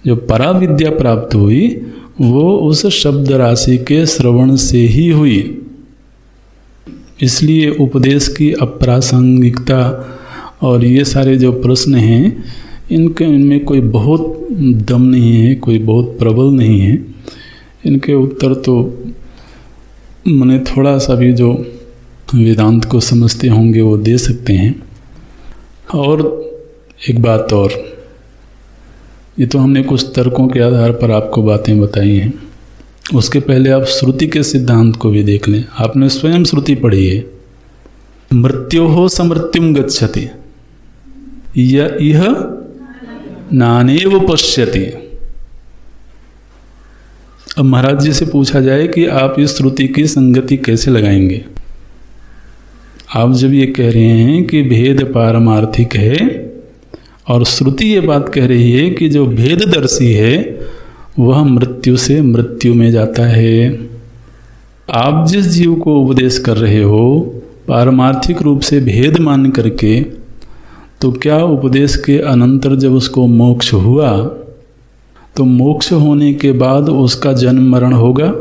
जो पराविद्या प्राप्त हुई वो उस शब्द राशि के श्रवण से ही हुई। इसलिए उपदेश की अप्रासंगिकता और ये सारे जो प्रश्न हैं, इनमें कोई बहुत दम नहीं है, कोई बहुत प्रबल नहीं है। इनके उत्तर तो मैंने थोड़ा सा भी जो वेदांत को समझते होंगे वो दे सकते हैं। और एक बात और, ये तो हमने कुछ तर्कों के आधार पर आपको बातें बताई हैं, उसके पहले आप श्रुति के सिद्धांत को भी देख लें। आपने स्वयं श्रुति पढ़ी है, मृत्योः समृत्युम गच्छति यह नानेव पश्यति। अब महाराज जी से पूछा जाए कि आप इस श्रुति की संगति कैसे लगाएंगे। आप जब ये कह रहे हैं कि भेद पारमार्थिक है और श्रुति ये बात कह रही है कि जो भेददर्शी है वह मृत्यु से मृत्यु में जाता है, आप जिस जीव को उपदेश कर रहे हो पारमार्थिक रूप से भेद मान करके, तो क्या उपदेश के अनंतर जब उसको मोक्ष हुआ तो मोक्ष होने के बाद उसका जन्म मरण होगा,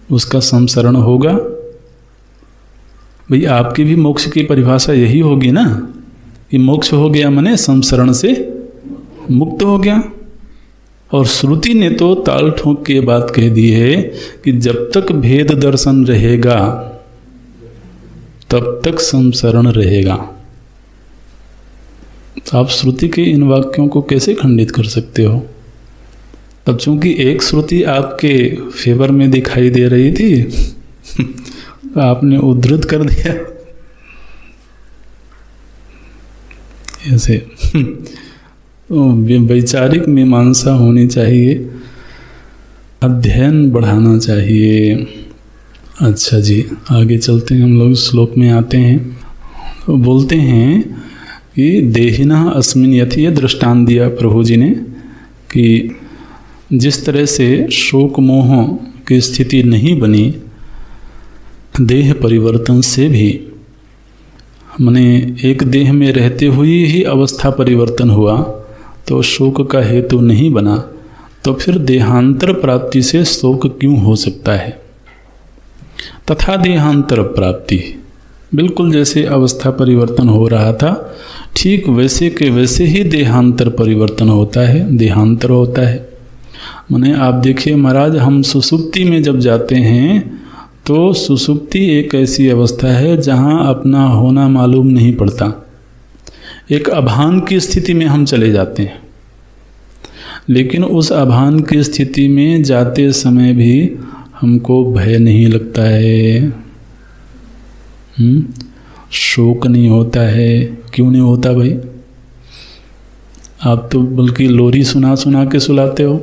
उसका संसरण होगा? भाई आपकी भी मोक्ष की परिभाषा यही होगी ना कि मोक्ष हो गया माने संसरण से मुक्त हो गया। और श्रुति ने तो ताल ठोक के बात कह दी है कि जब तक भेद दर्शन रहेगा तब तक संसरण रहेगा। आप श्रुति के इन वाक्यों को कैसे खंडित कर सकते हो? तब चूंकि एक श्रुति आपके फेवर में दिखाई दे रही थी तो आपने उद्धृत कर दिया। ऐसे वैचारिक मीमांसा होनी चाहिए, अध्ययन बढ़ाना चाहिए। अच्छा जी, आगे चलते हैं, हम लोग श्लोक में आते हैं। तो बोलते हैं कि देहिना अस्मिन यथि, ये दृष्टांत दिया प्रभु जी ने कि जिस तरह से शोक मोह की स्थिति नहीं बनी देह परिवर्तन से भी, माने एक देह में रहते हुए ही अवस्था परिवर्तन हुआ तो शोक का हेतु नहीं बना, तो फिर देहांतर प्राप्ति से शोक क्यों हो सकता है? तथा देहांतर प्राप्ति, बिल्कुल जैसे अवस्था परिवर्तन हो रहा था ठीक वैसे के वैसे ही देहांतर परिवर्तन होता है, देहांतर होता है। माने आप देखिए महाराज, हम सुसुप्ति में जब जाते हैं तो सुसुप्ति एक ऐसी अवस्था है जहाँ अपना होना मालूम नहीं पड़ता, एक अभान की स्थिति में हम चले जाते हैं। लेकिन उस अभान की स्थिति में जाते समय भी हमको भय नहीं लगता है, शोक नहीं होता है। क्यों नहीं होता भाई? आप तो बल्कि लोरी सुना सुना के सुलाते हो।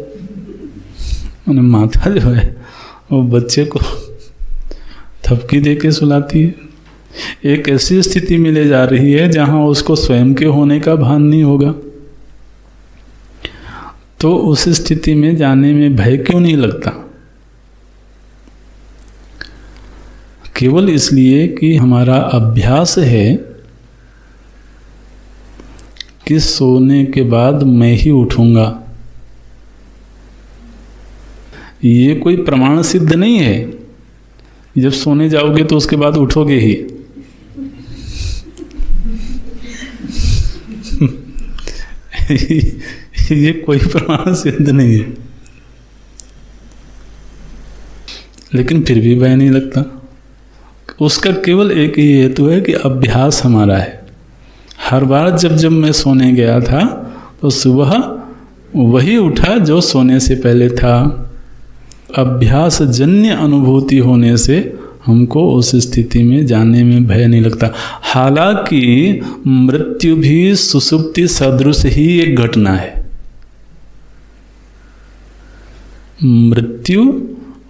माता जो है वो बच्चे को थपकी दे के सुलाती है। एक ऐसी स्थिति में ले जा रही है जहां उसको स्वयं के होने का भान नहीं होगा, तो उस स्थिति में जाने में भय क्यों नहीं लगता? केवल इसलिए कि हमारा अभ्यास है कि सोने के बाद मैं ही उठूंगा। ये कोई प्रमाण सिद्ध नहीं है। जब सोने जाओगे तो उसके बाद उठोगे ही। ये कोई प्रमाण सिद्ध नहीं है, लेकिन फिर भी भय नहीं लगता। उसका केवल एक ही हेतु है कि अभ्यास हमारा है। हर बार जब मैं सोने गया था तो सुबह वही उठा जो सोने से पहले था। अभ्यास जन्य अनुभूति होने से हमको उस स्थिति में जाने में भय नहीं लगता। हालांकि मृत्यु भी सुसुप्ति सदृश ही एक घटना है। मृत्यु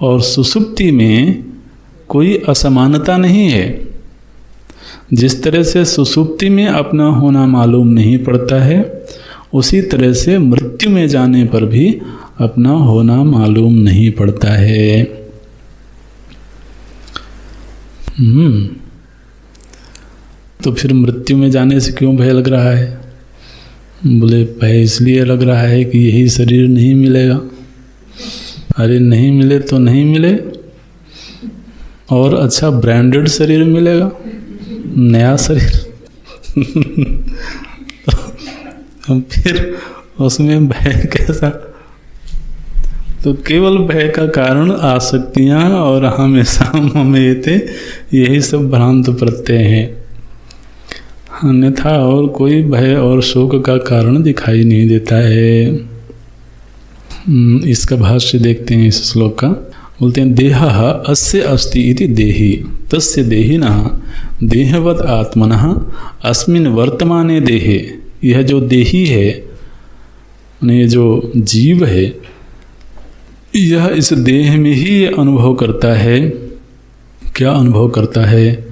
और सुसुप्ति में कोई असमानता नहीं है। जिस तरह से सुसुप्ति में अपना होना मालूम नहीं पड़ता है, उसी तरह से मृत्यु में जाने पर भी अपना होना मालूम नहीं पड़ता है। तो फिर मृत्यु में जाने से क्यों भय लग रहा है? बोले भय इसलिए लग रहा है कि यही शरीर नहीं मिलेगा। अरे नहीं मिले तो नहीं मिले, और अच्छा ब्रांडेड शरीर मिलेगा, नया शरीर तो फिर उसमें भय कैसा? तो केवल भय का कारण आसक्तियां और हमेशा ममेते, यही सब भ्रांत प्रत्यय हैं। अन्यथा और कोई भय और शोक का कारण दिखाई नहीं देता है। इसका भाष्य देखते हैं इस श्लोक का। बोलते हैं देहः अस्य अस्ति इति देहि तस्य देहिनः देहवत् आत्मनः अस्मिन् वर्तमाने देहे। यह जो देही है, ये जो जीव है, यह इस देह में ही अनुभव करता है। क्या अनुभव करता है?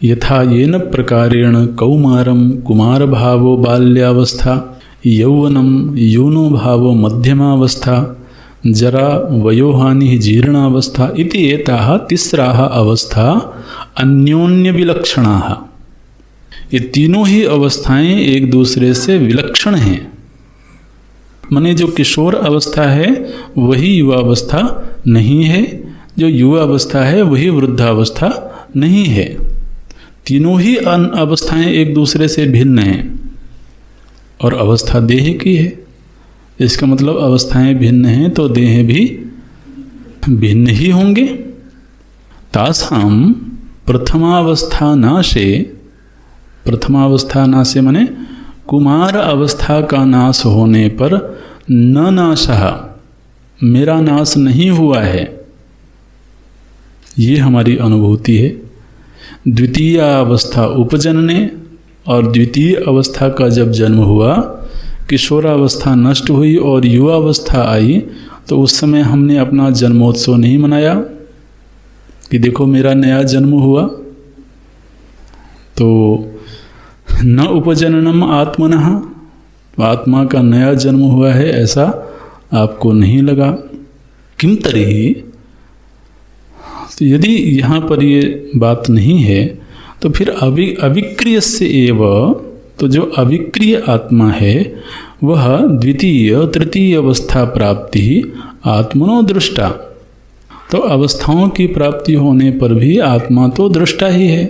यथा येन प्रकारेण कौमारम कुमार भावो बाल्यावस्था, यौवनम यूनो भावो मध्यमावस्था, जरा वयोहानि जीर्णावस्था इति एताः तिस्राः अवस्था अन्योन्य विलक्षणाः। ये तीनों ही अवस्थाएं एक दूसरे से विलक्षण हैं। माने जो किशोर अवस्था है वही युवावस्था नहीं है, जो युवावस्था है वही वृद्धावस्था नहीं है। तीनों ही अवस्थाएं एक दूसरे से भिन्न हैं, और अवस्था देह की है। इसका मतलब अवस्थाएं भिन्न हैं तो देह भी भिन्न ही होंगे। तासाम प्रथमावस्था नाशे, प्रथमावस्था नाशे माने कुमार अवस्था का नाश होने पर न नाशः, मेरा नाश नहीं हुआ है, ये हमारी अनुभूति है। द्वितीय अवस्था उपजनने, और द्वितीय अवस्था का जब जन्म हुआ, किशोरावस्था नष्ट हुई और युवावस्था आई, तो उस समय हमने अपना जन्मोत्सव नहीं मनाया कि देखो मेरा नया जन्म हुआ। तो न उपजननम आत्मनः, आत्मा का नया जन्म हुआ है ऐसा आपको नहीं लगा। किम तर्हि, तो यदि यहाँ पर ये बात नहीं है तो फिर अविक्रिय से एव, तो जो अविक्रिय आत्मा है वह द्वितीय तृतीय अवस्था प्राप्ति आत्मनो दृष्टा। तो अवस्थाओं की प्राप्ति होने पर भी आत्मा तो दृष्टा ही है।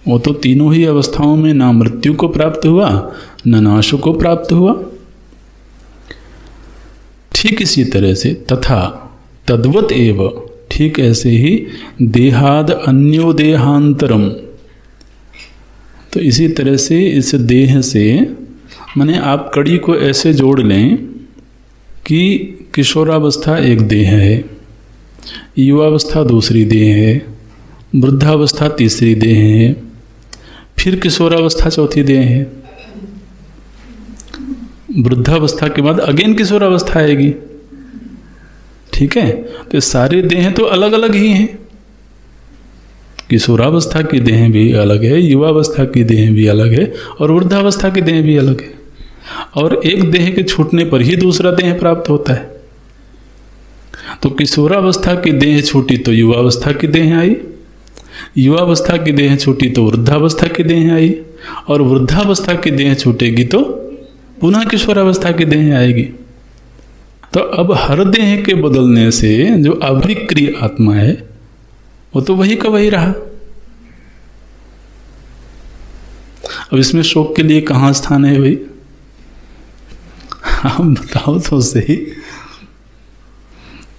वो तो तीनों ही अवस्थाओं में ना मृत्यु को प्राप्त हुआ न नाश को प्राप्त हुआ। ठीक इसी तरह से तथा तद्वत एव, ठीक ऐसे ही देहाद अन्यो देहांतरम, तो इसी तरह से इस देह से, माने आप कड़ी को ऐसे जोड़ लें कि किशोरावस्था एक देह है, युवावस्था दूसरी देह है, वृद्धावस्था तीसरी देह है, फिर किशोरावस्था चौथी देह है, वृद्धावस्था के बाद अगेन किशोरावस्था आएगी। ठीक है, तो सारे देह तो अलग अलग ही हैं। किशोरावस्था की देह भी अलग है, युवावस्था की देह भी अलग है, और वृद्धावस्था की देह भी अलग है। और एक देह के छूटने पर ही दूसरा देह प्राप्त होता है। तो किशोरावस्था की देह छूटी तो युवावस्था की देह आई, युवावस्था की देह छूटी तो वृद्धावस्था की देह आई, और वृद्धावस्था की देह छूटेगी तो पुनः किशोरावस्था की देह आएगी। तो अब हर देह के बदलने से जो अविक्रिय आत्मा है वो तो वही का वही रहा। अब इसमें शोक के लिए कहाँ स्थान है भाई? आप बताओ तो सही।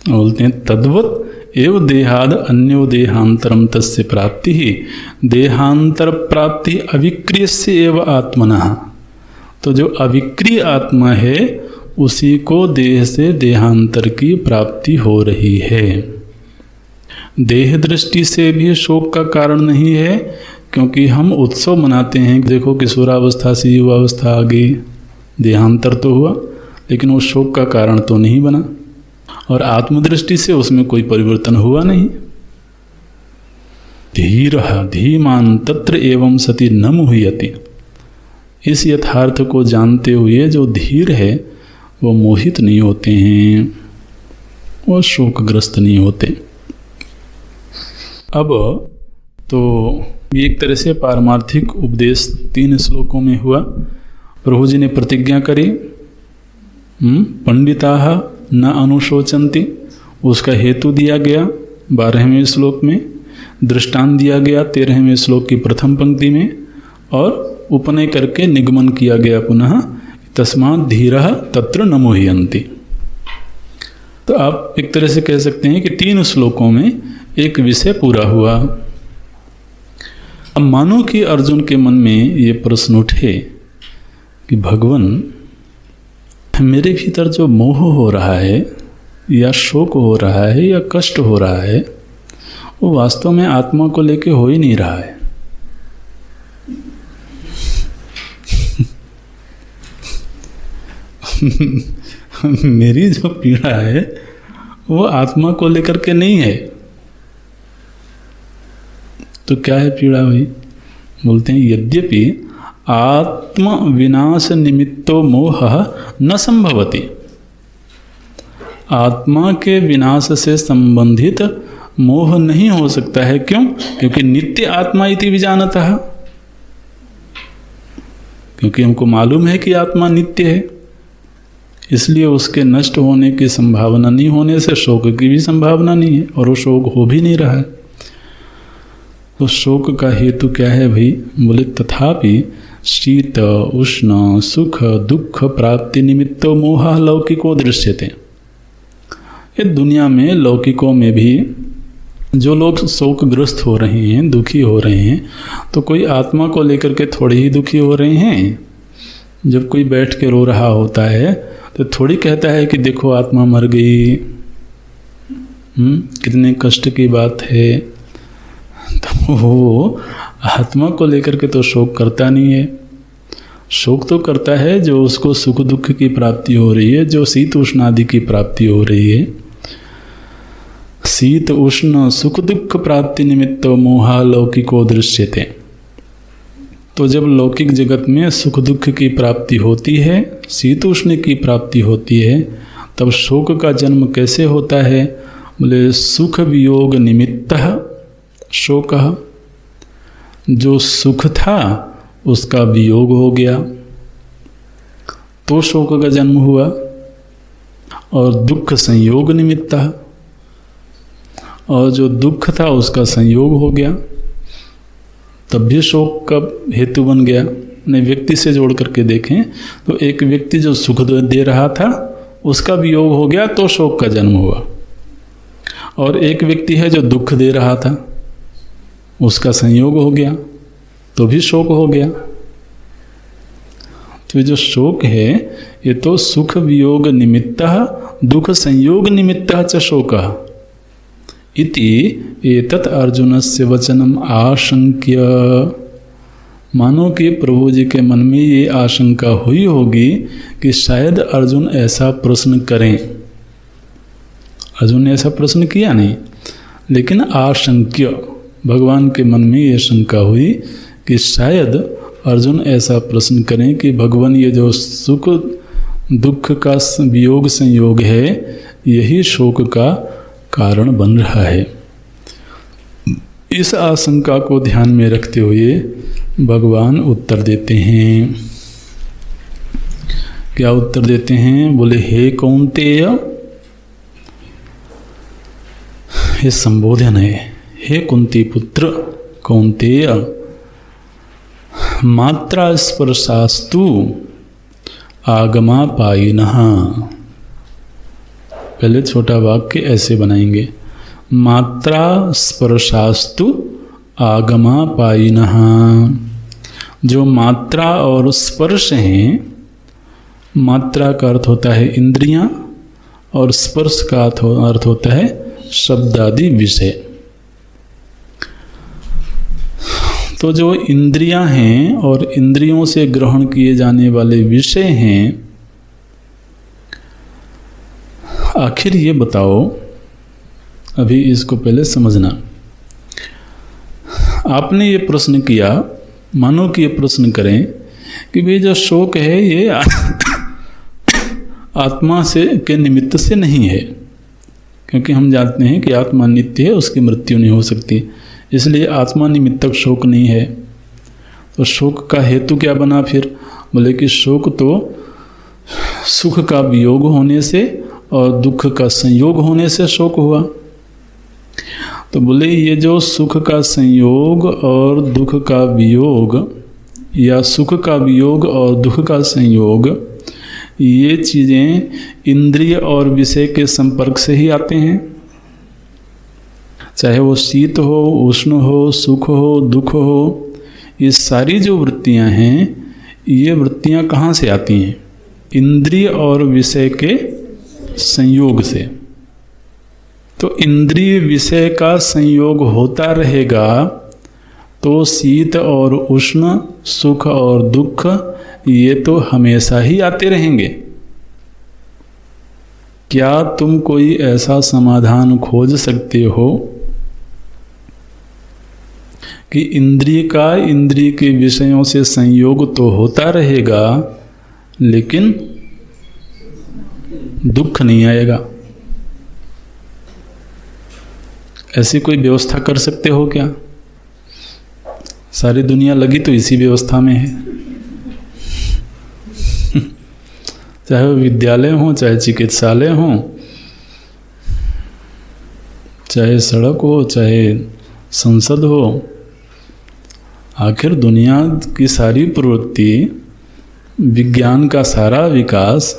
बोलते हैं तद्वत एव देहाद अन्यो देहांतरम तस्य प्राप्ति ही देहांतर प्राप्ति अविक्रिय से एव आत्मनः। तो जो अविक्रिय आत्मा है उसी को देह से देहांतर की प्राप्ति हो रही है। देह दृष्टि से भी शोक का कारण नहीं है, क्योंकि हम उत्सव मनाते हैं, देखो किशोरावस्था से युवावस्था आ गई, देहांतर तो हुआ, लेकिन वो शोक का कारण तो नहीं बना। और आत्मदृष्टि से उसमें कोई परिवर्तन हुआ नहीं। धीरः धीमान तत्र एवं सति न मुह्यति। इस यथार्थ को जानते हुए जो धीर है वो मोहित नहीं होते हैं, वो शोकग्रस्त नहीं होते। अब तो ये एक तरह से पारमार्थिक उपदेश 3 श्लोकों में हुआ। प्रभु जी ने प्रतिज्ञा करी, पंडिताः न अनुशोचन्ति, उसका हेतु दिया गया 12वें श्लोक में, दृष्टांत दिया गया 13वें श्लोक की प्रथम पंक्ति में, और उपनय करके निगमन किया गया पुनः, तस्मात् धीरः तत्र न मोह्यन्ति। तो आप एक तरह से कह सकते हैं कि 3 श्लोकों में एक विषय पूरा हुआ। अब मानो कि अर्जुन के मन में ये प्रश्न उठे कि भगवान, मेरे भीतर जो मोह हो रहा है या शोक हो रहा है या कष्ट हो रहा है, वो वास्तव में आत्मा को लेके हो ही नहीं रहा है। मेरी जो पीड़ा है वो आत्मा को लेकर के नहीं है। तो क्या है पीड़ा भाई? बोलते हैं यद्यपि आत्म विनाश निमित्तो मोह न संभवति, आत्मा के विनाश से संबंधित मोह नहीं हो सकता है। क्यों? क्योंकि नित्य आत्मा इति विजानतः, क्योंकि हमको मालूम है कि आत्मा नित्य है, इसलिए उसके नष्ट होने की संभावना नहीं होने से शोक की भी संभावना नहीं है, और वो शोक हो भी नहीं रहा है। तो शोक का हेतु क्या है भाई? बोले तथापि शीत उष्ण सुख दुख प्राप्ति निमित्तो मोह लौकिको दृश्यते। ये दुनिया में लौकिकों में भी जो लोग शोकग्रस्त हो रहे हैं, दुखी हो रहे हैं, तो कोई आत्मा को लेकर के थोड़े ही दुखी हो रहे हैं। जब कोई बैठ के रो रहा होता है तो थोड़ी कहता है कि देखो आत्मा मर गई, कितने कष्ट की बात है। तो वो आत्मा को लेकर के तो शोक करता नहीं है। शोक तो करता है जो उसको सुख दुख की प्राप्ति हो रही है, जो शीत उष्ण आदि की प्राप्ति हो रही है। शीत उष्ण सुख दुख प्राप्ति निमित्त मोह लौकिको दृश्यते। तो जब लौकिक जगत में सुख दुख की प्राप्ति होती है, शीत उष्ण की प्राप्ति होती है, तब शोक का जन्म कैसे होता है? बोले सुख वियोग निमित्तः शोकः, जो सुख था उसका वियोग हो गया तो शोक का जन्म हुआ। और दुख संयोग निमित्तः, और जो दुख था उसका संयोग हो गया तब भी शोक का हेतु बन गया। ने व्यक्ति से जोड़ करके देखें तो एक व्यक्ति जो सुख दे रहा था उसका वियोग हो गया तो शोक का जन्म हुआ, और एक व्यक्ति है जो दुख दे रहा था उसका संयोग हो गया तो भी शोक हो गया। तो जो शोक है ये तो सुख वियोग निमित्तः दुख संयोग निमित्तः च शोकः इति एतत् अर्जुनस्य वचनम आशंक्य। मानो कि प्रभु जी के मन में ये आशंका हुई होगी कि शायद अर्जुन ऐसा प्रश्न करें। अर्जुन ने ऐसा प्रश्न किया नहीं, लेकिन आशंक्य, भगवान के मन में ये शंका हुई कि शायद अर्जुन ऐसा प्रश्न करें कि भगवान ये जो सुख दुख का वियोग संयोग है यही शोक का कारण बन रहा है। इस आशंका को ध्यान में रखते हुए भगवान उत्तर देते हैं। क्या उत्तर देते हैं? बोले हे कौन्तेय, ये संबोधन है, हे कुंती पुत्र कौन्तेय, मात्रा स्पर्शास्तु आगमापायिनः। पहले छोटा वाक्य ऐसे बनाएंगे, मात्रा स्पर्शास्तु आगमापायिनः। जो मात्रा और स्पर्श हैं, मात्रा का अर्थ होता है इंद्रियां और स्पर्श का अर्थ होता है शब्द आदि विषय। तो जो इंद्रियां हैं और इंद्रियों से ग्रहण किए जाने वाले विषय हैं, आखिर ये बताओ, अभी इसको पहले समझना। आपने ये प्रश्न किया, मानो कि ये प्रश्न करें कि भाई जो शोक है ये आत्मा से के निमित्त से नहीं है, क्योंकि हम जानते हैं कि आत्मा नित्य है, उसकी मृत्यु नहीं हो सकती। इसलिए आत्मा निमित्तक शोक नहीं है। तो शोक का हेतु क्या बना फिर? बोले कि शोक तो सुख का वियोग होने से और दुख का संयोग होने से शोक हुआ। तो बोले ये जो सुख का संयोग और दुख का वियोग, या सुख का वियोग और दुख का संयोग, ये चीज़ें इंद्रिय और विषय के संपर्क से ही आते हैं। चाहे वो शीत हो, उष्ण हो, सुख हो, दुख हो, ये सारी जो वृत्तियां हैं, ये वृत्तियां कहाँ से आती हैं? इंद्रिय और विषय के संयोग से। तो इंद्रिय विषय का संयोग होता रहेगा तो शीत और उष्ण, सुख और दुख, ये तो हमेशा ही आते रहेंगे। क्या तुम कोई ऐसा समाधान खोज सकते हो कि इंद्रिय का इंद्रिय के विषयों से संयोग तो होता रहेगा लेकिन दुख नहीं आएगा? ऐसी कोई व्यवस्था कर सकते हो क्या? सारी दुनिया लगी तो इसी व्यवस्था में है। चाहे वो विद्यालय हो, चाहे चिकित्सालय हो, चाहे सड़क हो, चाहे संसद हो, आखिर दुनिया की सारी प्रवृत्ति, विज्ञान का सारा विकास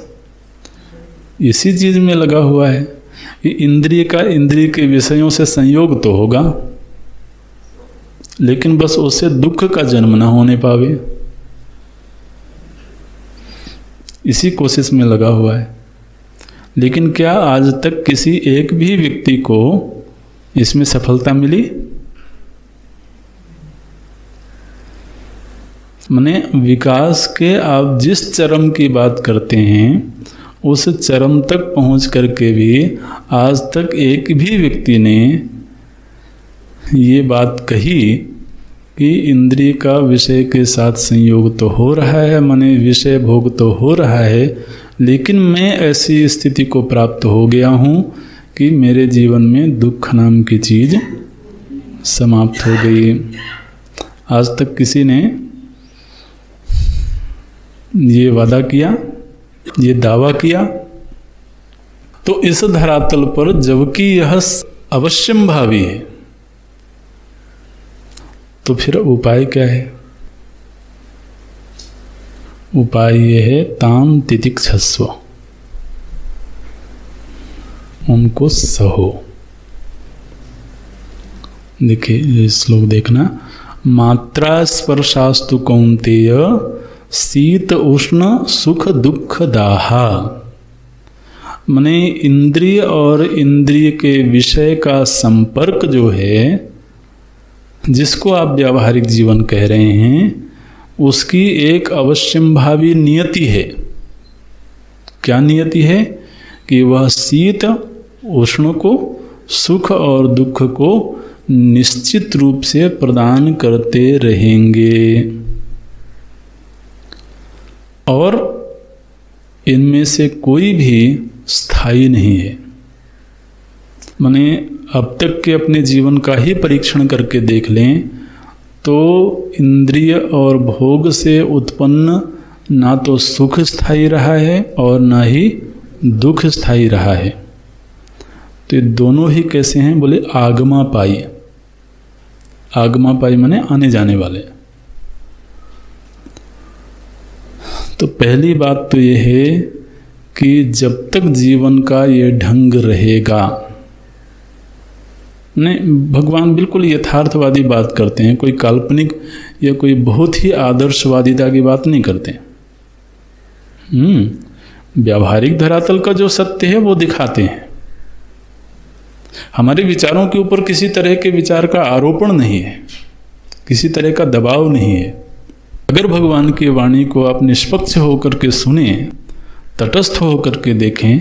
इसी चीज में लगा हुआ है कि इंद्रिय का इंद्रिय के विषयों से संयोग तो होगा लेकिन बस उससे दुख का जन्म ना होने पावे, इसी कोशिश में लगा हुआ है। लेकिन क्या आज तक किसी एक भी व्यक्ति को इसमें सफलता मिली? माने विकास के आप जिस चरम की बात करते हैं उस चरम तक पहुंच करके भी आज तक एक भी व्यक्ति ने ये बात कही कि इंद्रिय का विषय के साथ संयोग तो हो रहा है, माने विषय भोग तो हो रहा है, लेकिन मैं ऐसी स्थिति को प्राप्त हो गया हूँ कि मेरे जीवन में दुख नाम की चीज़ समाप्त हो गई। आज तक किसी ने ये वादा किया, ये दावा किया? तो इस धरातल पर जबकि यह अवश्यंभावी है, तो फिर उपाय क्या है? उपाय ये है ताम तितिक्षस्व, उनको सहो। देखिए श्लोक देखना, मात्रा स्पर्शास्तु कौन्तेय शीत उष्ण सुख दुख दाहा। माने इंद्रिय और इंद्रिय के विषय का संपर्क जो है, जिसको आप व्यावहारिक जीवन कह रहे हैं, उसकी एक अवश्यंभावी नियति है। क्या नियति है? कि वह शीत उष्ण को, सुख और दुख को निश्चित रूप से प्रदान करते रहेंगे और इनमें से कोई भी स्थायी नहीं है। माने अब तक के अपने जीवन का ही परीक्षण करके देख लें तो इंद्रिय और भोग से उत्पन्न ना तो सुख स्थायी रहा है और ना ही दुख स्थायी रहा है। तो ये दोनों ही कैसे हैं? बोले आगमापाई। आगमापाई माने आने जाने वाले। तो पहली बात तो ये है कि जब तक जीवन का ये ढंग रहेगा, नहीं, भगवान बिल्कुल यथार्थवादी बात करते हैं, कोई काल्पनिक या कोई बहुत ही आदर्शवादिता की बात नहीं करते। व्यावहारिक धरातल का जो सत्य है वो दिखाते हैं। हमारे विचारों के ऊपर किसी तरह के विचार का आरोपण नहीं है, किसी तरह का दबाव नहीं है। अगर भगवान की वाणी को आप निष्पक्ष होकर के सुने, तटस्थ होकर के देखें,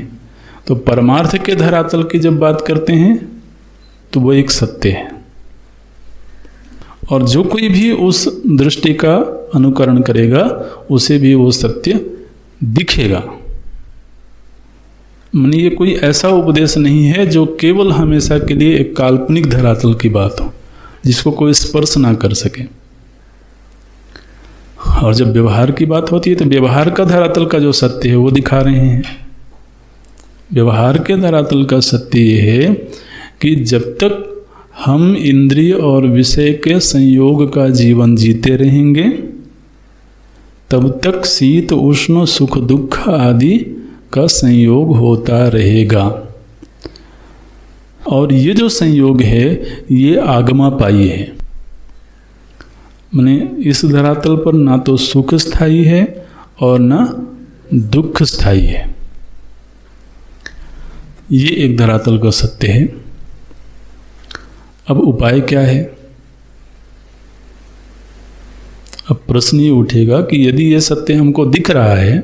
तो परमार्थ के धरातल की जब बात करते हैं तो वो एक सत्य है। और जो कोई भी उस दृष्टि का अनुकरण करेगा उसे भी वो सत्य दिखेगा। माने ये कोई ऐसा उपदेश नहीं है जो केवल हमेशा के लिए एक काल्पनिक धरातल की बात हो, जिसको कोई स्पर्श ना कर सके। और जब व्यवहार की बात होती है तो व्यवहार का धरातल का जो सत्य है वो दिखा रहे हैं। व्यवहार के धरातल का सत्य ये है कि जब तक हम इंद्रिय और विषय के संयोग का जीवन जीते रहेंगे तब तक शीत उष्ण सुख दुख आदि का संयोग होता रहेगा। और ये जो संयोग है ये आगमापायी है, माने इस धरातल पर ना तो सुख स्थायी है और ना दुख स्थायी है। ये एक धरातल का सत्य है। अब उपाय क्या है? अब प्रश्न ये उठेगा कि यदि ये सत्य हमको दिख रहा है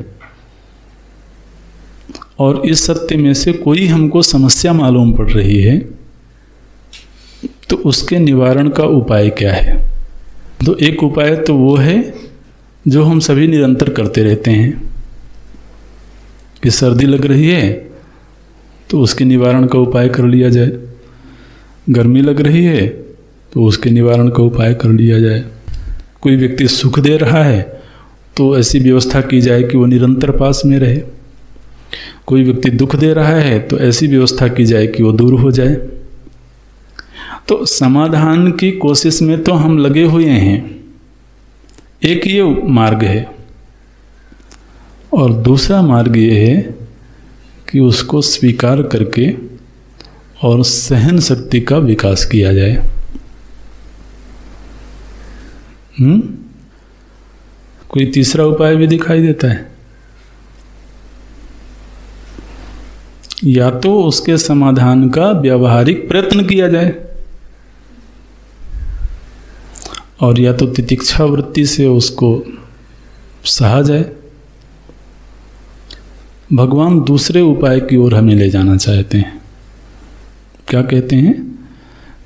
और इस सत्य में से कोई हमको समस्या मालूम पड़ रही है तो उसके निवारण का उपाय क्या है? तो एक उपाय तो वो है जो हम सभी निरंतर करते रहते हैं कि सर्दी लग रही है तो उसके निवारण का उपाय कर लिया जाए, गर्मी लग रही है तो उसके निवारण का उपाय कर लिया जाए, कोई व्यक्ति सुख दे रहा है तो ऐसी व्यवस्था की जाए कि वो निरंतर पास में रहे, कोई व्यक्ति दुख दे रहा है तो ऐसी व्यवस्था की जाए कि वो दूर हो जाए। तो समाधान की कोशिश में तो हम लगे हुए हैं, एक ये मार्ग है। और दूसरा मार्ग ये है कि उसको स्वीकार करके और सहन शक्ति का विकास किया जाए। कोई तीसरा उपाय भी दिखाई देता है? या तो उसके समाधान का व्यावहारिक प्रयत्न किया जाए और या तो तितिक्षा वृत्ति से उसको सहा जाए। भगवान दूसरे उपाय की ओर हमें ले जाना चाहते हैं। क्या कहते हैं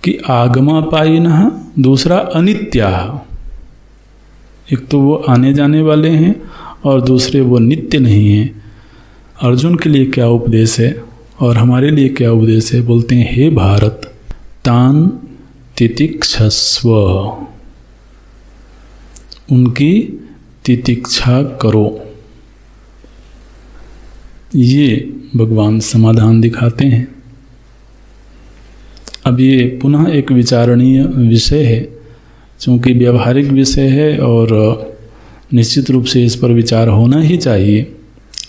कि आगमापायिनः, दूसरा अनित्याः। एक तो वो आने जाने वाले हैं और दूसरे वो नित्य नहीं हैं। अर्जुन के लिए क्या उपदेश है और हमारे लिए क्या उपदेश है? बोलते हैं हे भारत, तान तितिक्षस्व, उनकी तितिक्षा करो। ये भगवान समाधान दिखाते हैं। अब ये पुनः एक विचारणीय विषय है, चूँकि व्यावहारिक विषय है और निश्चित रूप से इस पर विचार होना ही चाहिए,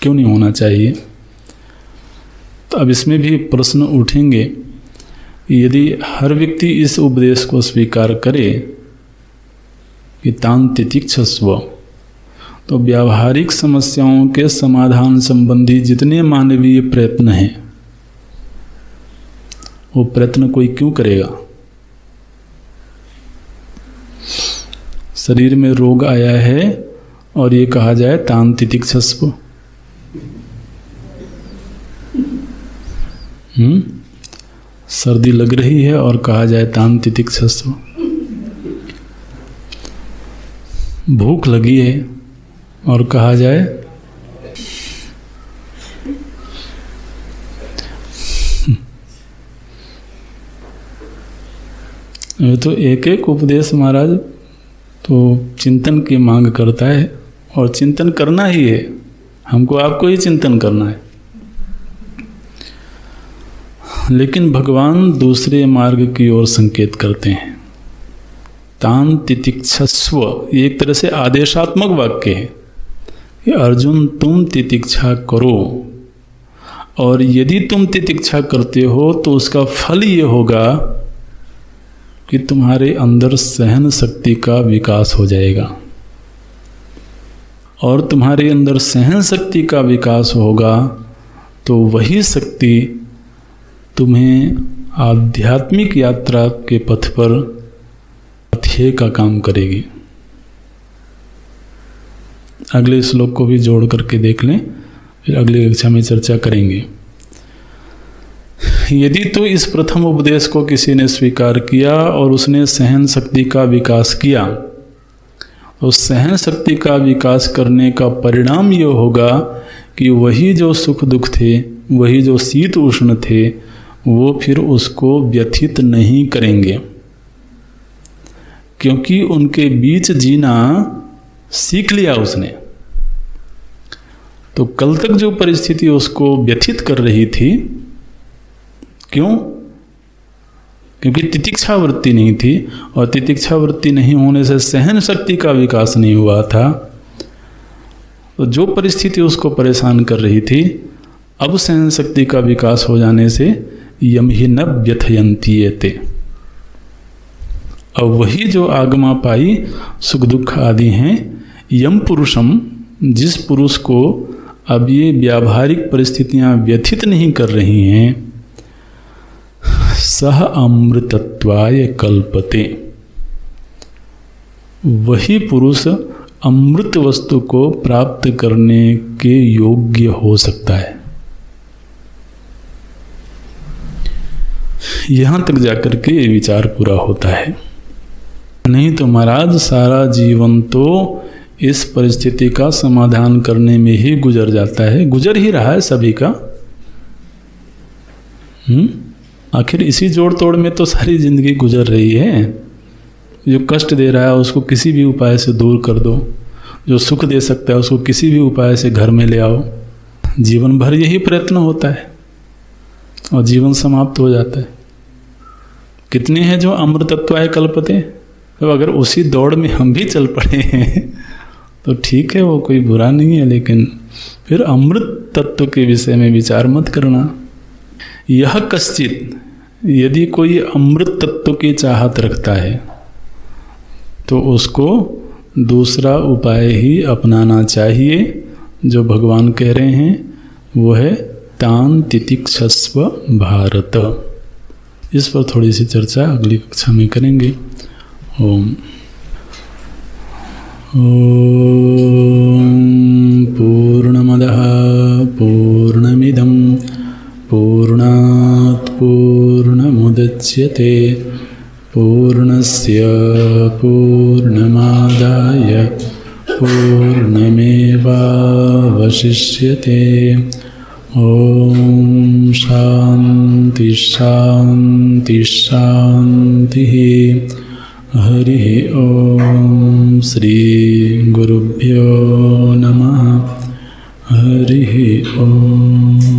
क्यों नहीं होना चाहिए। तो अब इसमें भी प्रश्न उठेंगे, यदि हर व्यक्ति इस उपदेश को स्वीकार करे कि तान तितिक्षस्व, तो व्यावहारिक समस्याओं के समाधान संबंधी जितने मानवीय प्रयत्न हैं वो प्रयत्न कोई क्यों करेगा? शरीर में रोग आया है और ये कहा जाए तान तितिक्षस्व, सर्दी लग रही है और कहा जाए तान तितिक्षस्व, भूख लगी है और कहा जाए तो एक एक उपदेश महाराज तो चिंतन की मांग करता है और चिंतन करना ही है, हमको आपको ही चिंतन करना है। लेकिन भगवान दूसरे मार्ग की ओर संकेत करते हैं। तान तितिक्षस्व ये एक तरह से आदेशात्मक वाक्य है कि अर्जुन तुम तितिक्षा करो, और यदि तुम तितिक्षा करते हो तो उसका फल ये होगा कि तुम्हारे अंदर सहन शक्ति का विकास हो जाएगा, और तुम्हारे अंदर सहन शक्ति का विकास होगा तो वही शक्ति तुम्हें आध्यात्मिक यात्रा के पथ पर पथ्य का काम करेगी। अगले श्लोक को भी जोड़ करके देख लें, फिर अगली कक्षा में चर्चा करेंगे। यदि तो इस प्रथम उपदेश को किसी ने स्वीकार किया और उसने सहन शक्ति का विकास किया, तो सहन शक्ति का विकास करने का परिणाम ये होगा कि वही जो सुख दुख थे, वही जो शीत उष्ण थे, वो फिर उसको व्यथित नहीं करेंगे। क्योंकि उनके बीच जीना सीख लिया उसने। तो कल तक जो परिस्थिति उसको व्यथित कर रही थी, क्यों? क्योंकि तितिक्षा वृत्ति नहीं थी, और तितिक्षा वृत्ति नहीं होने से सहन शक्ति का विकास नहीं हुआ था। तो जो परिस्थिति उसको परेशान कर रही थी, अब सहन शक्ति का विकास हो जाने से यम ही न व्यथयन्तीयते, अब वही जो आगमा पाई सुख दुख आदि हैं, यम पुरुषम, जिस पुरुष को अब ये व्यावहारिक परिस्थितियां व्यथित नहीं कर रही हैं, सह अमृतत्वाय कल्पते, वही पुरुष अमृत वस्तु को प्राप्त करने के योग्य हो सकता है। यहां तक जाकर के ये विचार पूरा होता है। नहीं तो महाराज सारा जीवन तो इस परिस्थिति का समाधान करने में ही गुजर जाता है, गुजर ही रहा है सभी का। आखिर इसी जोड़ तोड़ में तो सारी जिंदगी गुजर रही है। जो कष्ट दे रहा है उसको किसी भी उपाय से दूर कर दो, जो सुख दे सकता है उसको किसी भी उपाय से घर में ले आओ। जीवन भर यही प्रयत्न होता है और जीवन समाप्त हो जाता है। कितने हैं जो अमृतत्वाय कल्पते? तो अगर उसी दौड़ में हम भी चल पड़े हैं तो ठीक है, वो कोई बुरा नहीं है, लेकिन फिर अमृत तत्व के विषय में विचार मत करना। यह कश्चित, यदि कोई अमृत तत्व की चाहत रखता है तो उसको दूसरा उपाय ही अपनाना चाहिए। जो भगवान कह रहे हैं वो है तान तितिक्षस्व भारत। इस पर थोड़ी सी चर्चा अगली कक्षा में करेंगे। ओम पूर्णमदः पूर्णमिदं पूर्णात् पूर्णमुदच्यते पूर्णस्य पूर्णमादाय पूर्णमेवावशिष्यते। ओम शांति शांति शांति। हरि ओम। श्री गुरुभ्यो नमः। हरि ओम।